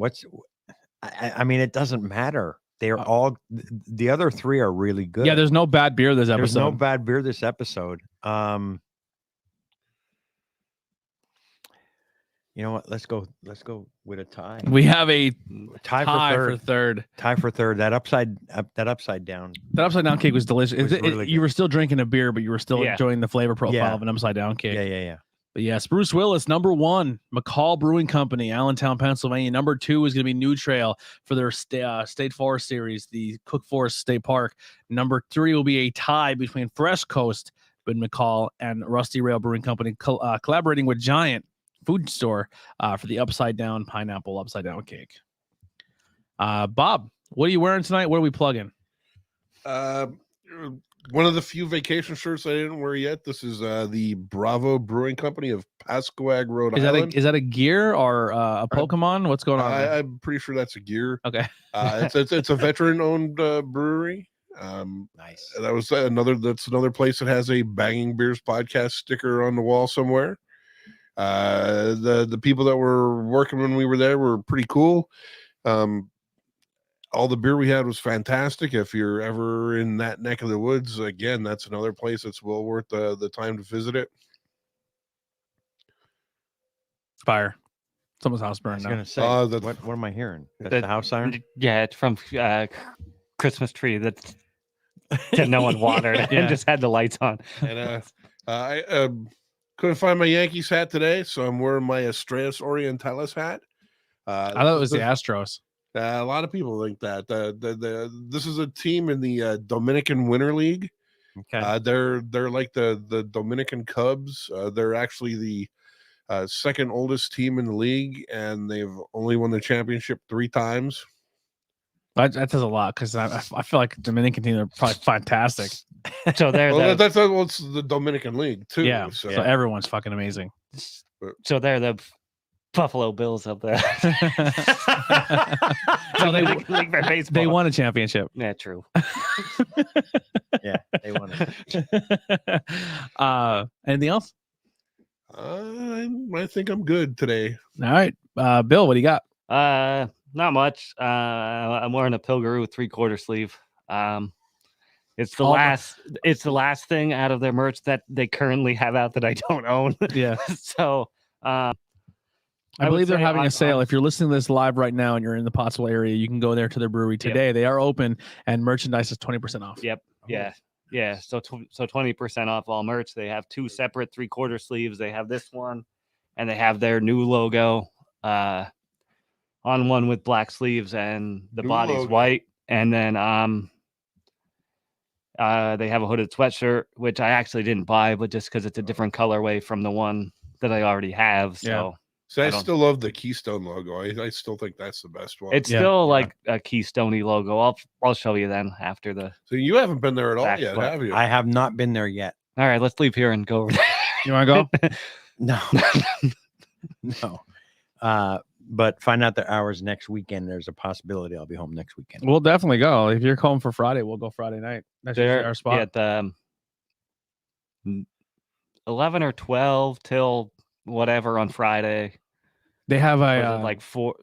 I mean, it doesn't matter. They're all the other 3 are really good. Yeah, there's no bad beer this episode. There's no bad beer this episode. You know what? Let's go with a tie. We have a tie for third. Tie for third. That upside down. That upside down cake was delicious. Was really you were still drinking a beer, but you were still enjoying the flavor profile of an upside down cake. Yeah. But yeah, Spruce Willis, number 1, McCall Brewing Company, Allentown, Pennsylvania. Number 2 is going to be New Trail for their State Forest Series, the Cook Forest State Park. Number 3 will be a tie between Fresh Coast, Ben McCall, and Rustyrail Brewing Company, collaborating with Giant Food Store for the upside down pineapple upside down cake. Bob, what are you wearing tonight? What are we plugging? One of the few vacation shirts I didn't wear yet. This is the Bravo Brewing Company of Pascoag, Rhode Island. Is that a gear or a Pokemon? What's going on? I'm pretty sure that's a gear. Okay. It's a veteran-owned brewery. Nice. That's another place that has a Banging Beers podcast sticker on the wall somewhere. The people that were working when we were there were pretty cool. All the beer we had was fantastic. If you're ever in that neck of the woods, again, that's another place that's well worth the time to visit it. Fire. Someone's house burned down. I was going to say, what am I hearing? That's the house siren? Yeah, it's from Christmas tree that no one watered and just had the lights on. And I couldn't find my Yankees hat today, so I'm wearing my Estrellas Orientales hat. I thought it was the Astros. A lot of people think that. This is a team in the Dominican Winter League. Okay. They're like the Dominican Cubs. They're actually the second oldest team in the league, and they've only won the championship 3 times. That says a lot because I feel like Dominican teams are probably fantastic. So it's the Dominican League too. Yeah. So everyone's fucking amazing. So they're the Buffalo Bills up there. So they won a championship. Yeah, true. Yeah, they won it. Anything else? I think I'm good today. All right. Bill, what do you got? Not much. I'm wearing a Pilgaroo 3/4 sleeve. It's the last thing out of their merch that they currently have out that I don't own. Yeah. So I believe they're having a sale. If you're listening to this live right now and you're in the Pottsville area, you can go there to their brewery today. Yep. They are open and merchandise is 20% off. Yep. Yeah. Yeah. So 20% off all merch. They have 2 separate 3/4 sleeves. They have this one and they have their new logo on one with black sleeves and the body's white. And then They have a hooded sweatshirt, which I actually didn't buy, but just because it's a different colorway from the one that I already have. So, So I still love the Keystone logo. I still think that's the best one. It's still like a Keystone-y logo. I'll show you then after the. So you haven't been there at all yet, have you? I have not been there yet. All right, let's leave here and go over there. You want to go? No. No. But find out the hours next weekend. There's a possibility I'll be home next weekend. We'll definitely go. If you're home for Friday, we'll go Friday night. That's usually our spot. At 11 or 12 till whatever on Friday. They have like 4.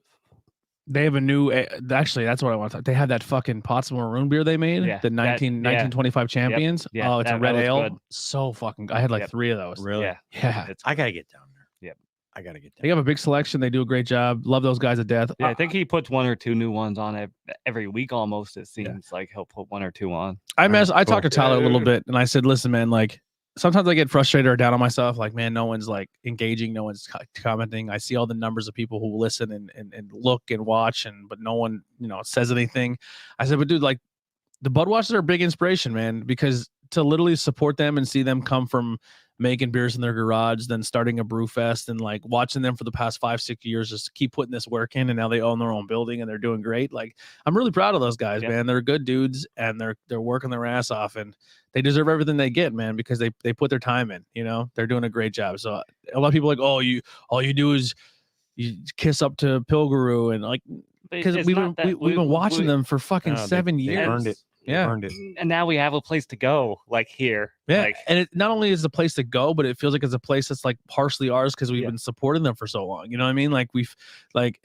They have a new. Actually, that's what I want to talk. They have that fucking Potsdam Maroon beer they made. Yeah, the 1925 Champions. Yep. Oh, it's a red ale. Good. So fucking. I had like 3 of those. Really? Yeah. I gotta get down there. Yep. I gotta get down. They have a big selection. They do a great job. Love those guys to death. Yeah, I think he puts 1 or 2 new ones on every week almost. It seems like he'll put 1 or 2 on. I talked to Tyler a little bit, and I said, "Listen, man, like sometimes I get frustrated or down on myself. Like, man, no one's like engaging, no one's commenting. I see all the numbers of people who listen and look and watch, but no one says anything." I said, "But dude, like the Budweisers are a big inspiration, man, because to literally support them and see them come from making beers in their garage, then starting a brew fest, and like watching them for the past 5-6 years just keep putting this work in, and now they own their own building and they're doing great. Like I'm really proud of those guys, man. They're good dudes and they're working their ass off, and they deserve everything they get, man, because they put their time in. They're doing a great job. So a lot of people are like, all you do is you kiss up to Pilguru, and like because we've been watching them for fucking 7 years. They earned it. Earned it. And now we have a place to go, like here. Yeah, and it not only is the place to go, but it feels like it's a place that's like partially ours because we've been supporting them for so long. You know what I mean? Like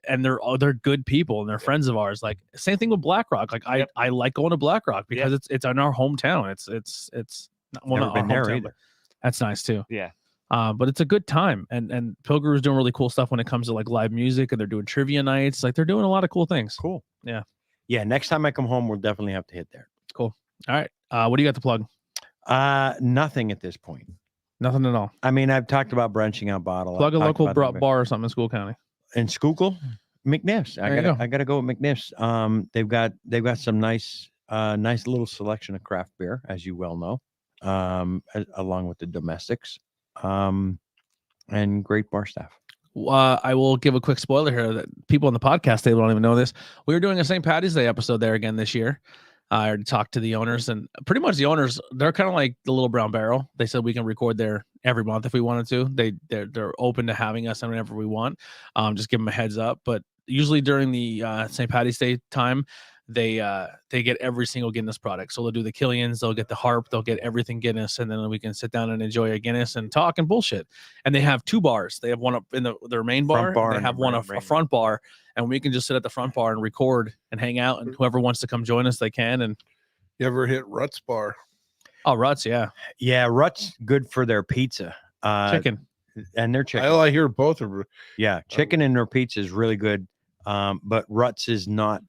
and they're good people and they're friends of ours. Like same thing with BlackRock. Like I like going to BlackRock because it's in our hometown. It's not Never been there either. That's nice too. Yeah. But it's a good time, and Pilgrim is doing really cool stuff when it comes to like live music, and they're doing trivia nights. Like they're doing a lot of cool things. Cool. Yeah. Next time I come home, we'll definitely have to hit there. Cool. All right. What do you got to plug? Nothing at this point. Nothing at all. I mean, I've talked about branching out bottle. Plug a local bar or something in School County. In Schuylkill, McNiff's. I gotta go with McNiff's. They've got some nice little selection of craft beer, as you well know, along with the domestics, and great bar staff. I will give a quick spoiler here that people on the podcast, they don't even know this. We were doing a St. Patty's Day episode there again this year. I already talked to the owners, and pretty much the owners, they're kind of like the Little Brown Barrel. They said we can record there every month if we wanted to. They're open to having us whenever we want. Just give them a heads up. But usually during the St. Patty's Day time, they get every single Guinness product. So they'll do the Killians, they'll get the Harp, they'll get everything Guinness, and then we can sit down and enjoy a Guinness and talk and bullshit. And they have 2 bars. They have one up in their main bar, and they have one a front bar, and we can just sit at the front bar and record and hang out. And whoever wants to come join us, they can. And you ever hit Ruts Bar? Oh, Ruts, yeah, Ruts good for their pizza, chicken, and their chicken. I hear both are. Yeah, chicken and their pizza is really good. But Ruts is not.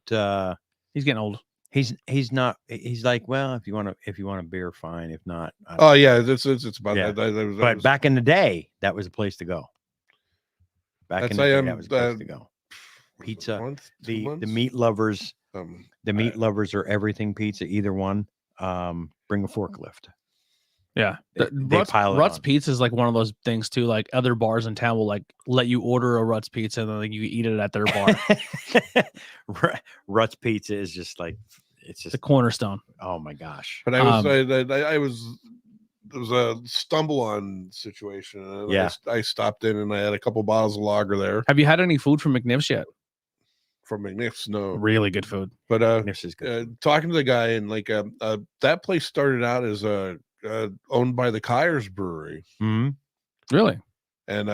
He's getting old. He's not. He's like, well, if you want a beer, fine. If not, oh yeah, it's about that. But back in the day, that was a place to go. Back in the day, that was a place to go. Pizza. The meat lovers. The meat lovers are everything pizza. Either one. Bring a forklift. Yeah, Ruts Pizza is like one of those things too. Like other bars in town will like let you order a Ruts Pizza and then like, you eat it at their bar. Ruts Pizza is just like it's just the cornerstone. Oh my gosh! But it was a stumble on situation. And I stopped in and I had a couple bottles of lager there. Have you had any food from McNiff's yet? From McNiff's, no. Really good food. But McNiff's is good. Talking to the guy, and like that place started out as owned by the Kyers Brewery. Mm-hmm. Really? And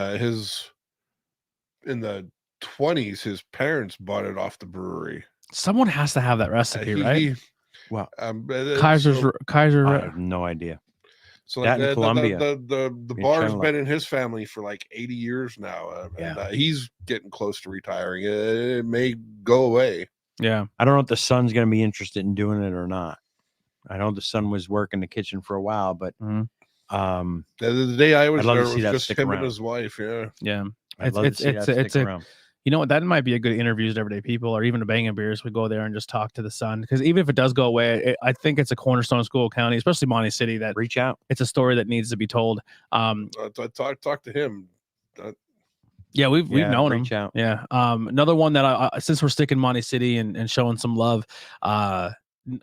in the 20s, his parents bought it off the brewery. Someone has to have that recipe, right? Wow. Kaiser. I have no idea. So like in Colombia, the bar's been in his family for like 80 years now. And he's getting close to retiring. It may go away. Yeah. I don't know if the son's going to be interested in doing it or not. I know the son was working the kitchen for a while, but the day I was there, it was just him around. and his wife. Yeah. Yeah. I'd love to see that stick around. You know what? That might be a good interviews to everyday people, or even a Bangin Beers. We go there and just talk to the sun, because even if it does go away, I think it's a cornerstone of School County, especially Monty City. That reach out. It's a story that needs to be told. Talk to him. Yeah, we've known him. Reach out. Yeah. Another one that I since we're sticking Monty City and showing some love,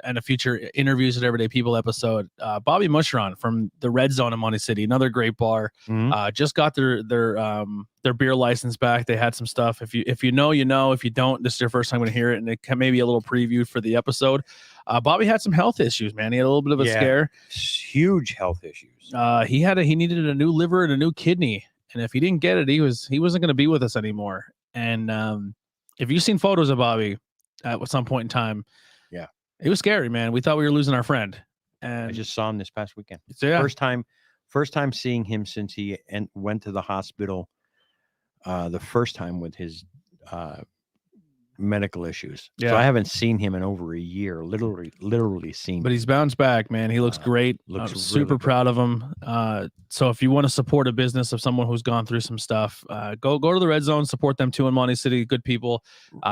and a future interviews with everyday people episode, Bobby Mushron from the Red Zone in Monty City, another great bar. Just got their beer license back. They had some stuff. If you know, you know. If you don't, this is your first time going to hear it, and it can maybe a little preview for the episode. Bobby had some health issues, man. He had a little bit of a scare. Huge health issues. He needed a new liver and a new kidney, and if he didn't get it, he wasn't going to be with us anymore. And if you've seen photos of Bobby at some point in time, it was scary, man. We thought we were losing our friend. And I just saw him this past weekend. So, yeah. First time seeing him since he went to the hospital the first time with his medical issues. Yeah. So I haven't seen him in over a year. Literally seen. But he's bounced back, man. He looks great. Looks super really proud of him. So if you want to support a business of someone who's gone through some stuff, go to the Red Zone, support them too in Monty City. Good people.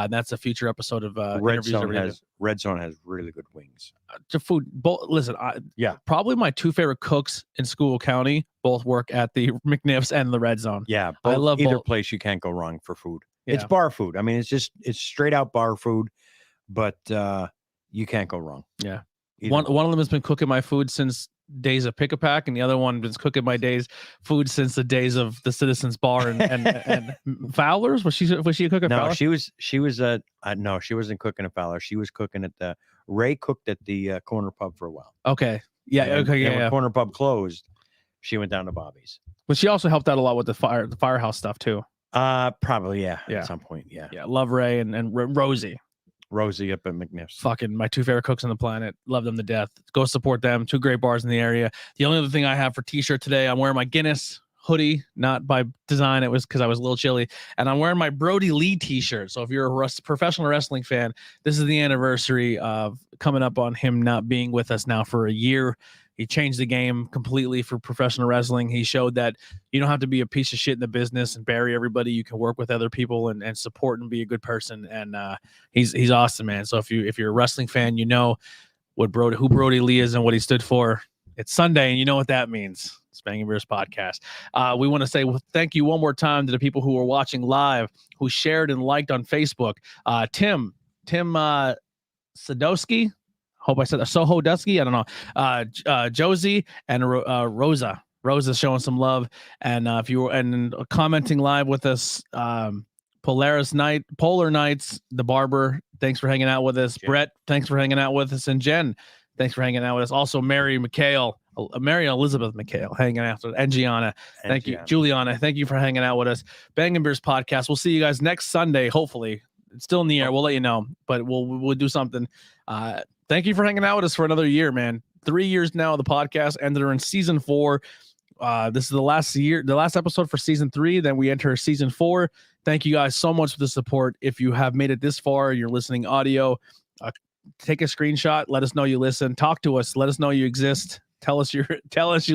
That's a future episode of Red Zone has really good wings. To food. Listen, probably my two favorite cooks in School County both work at the McNiff's and the Red Zone. Yeah, I love either both. place. You can't go wrong for food. Yeah. It's bar food. I mean, it's straight out bar food, but you can't go wrong. Yeah. One of them has been cooking my food since days of Pick-a-Pack, and the other one was cooking my food since the days of the Citizens Bar and Fowler's. Was she a cook at Fowler? No, she was no, she wasn't cooking at Fowler. She was cooking at Ray cooked at the corner pub for a while. Okay. Yeah. And, okay. and Yeah. when corner pub closed, she went down to Bobby's. But she also helped out a lot with the firehouse stuff too. Probably, yeah. Yeah. At some point, yeah. Yeah. Love Ray and Rosie up at McNiff's. Fucking my two favorite cooks on the planet. Love them to death. Go support them. Two great bars in the area. The only other thing I have for t-shirt today, I'm wearing my Guinness hoodie, not by design. It was because I was a little chilly. And I'm wearing my Brody Lee t-shirt. So if you're a professional wrestling fan, this is the anniversary of coming up on him not being with us now for a year. He changed the game completely for professional wrestling. He showed that you don't have to be a piece of shit in the business and bury everybody. You can work with other people and support and be a good person. And he's awesome, man. So if you're a wrestling fan, you know who Brody Lee is and what he stood for. It's Sunday, and you know what that means. It's Bangin Beers Podcast. We want to say thank you one more time to the people who were watching live, who shared and liked on Facebook. Tim Sadowski. Hope I said that. Soho Dusky. I don't know. Josie and Rosa. Rosa's showing some love. And if you were commenting live with us, Polar Nights, the barber, thanks for hanging out with us. Jen. Brett, thanks for hanging out with us. And Jen, thanks for hanging out with us. Also, Mary Elizabeth McHale hanging out with us. And Gianna. Thank you. Juliana, thank you for hanging out with us. Bangin Beers Podcast. We'll see you guys next Sunday, hopefully. It's still in the air. We'll let you know, but we'll do something. Thank you for hanging out with us for another year, man. 3 years now of the podcast, and they're in season 4. This is the last episode for season 3. Then we enter season 4. Thank you guys so much for the support. If you have made it this far, you're listening audio, take a screenshot. Let us know you listen. Talk to us. Let us know you exist. Tell us you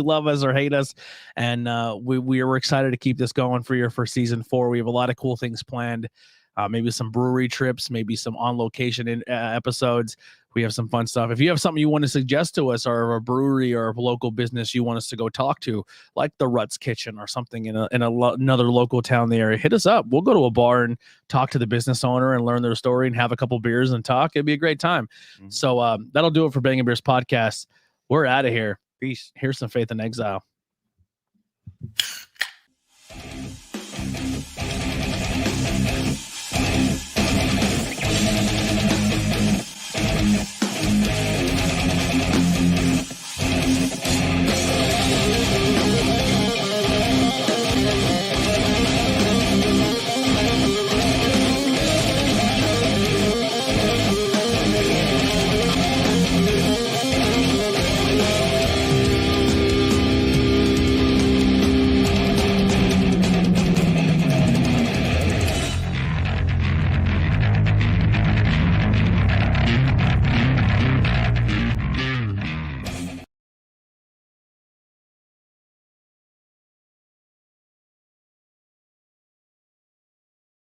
love us or hate us. And we are excited to keep this going for season 4. We have a lot of cool things planned. Maybe some brewery trips, maybe some on location episodes. We have some fun stuff. If you have something you want to suggest to us, or a brewery or a local business you want us to go talk to, like the Ruts Kitchen or something in another local town in the area, hit us up. We'll go to a bar and talk to the business owner and learn their story and have a couple beers and talk. It'd be a great time. Mm-hmm. So that'll do it for Bangin Beers Podcast. We're out of here. Peace. Here's some Faith in Exile.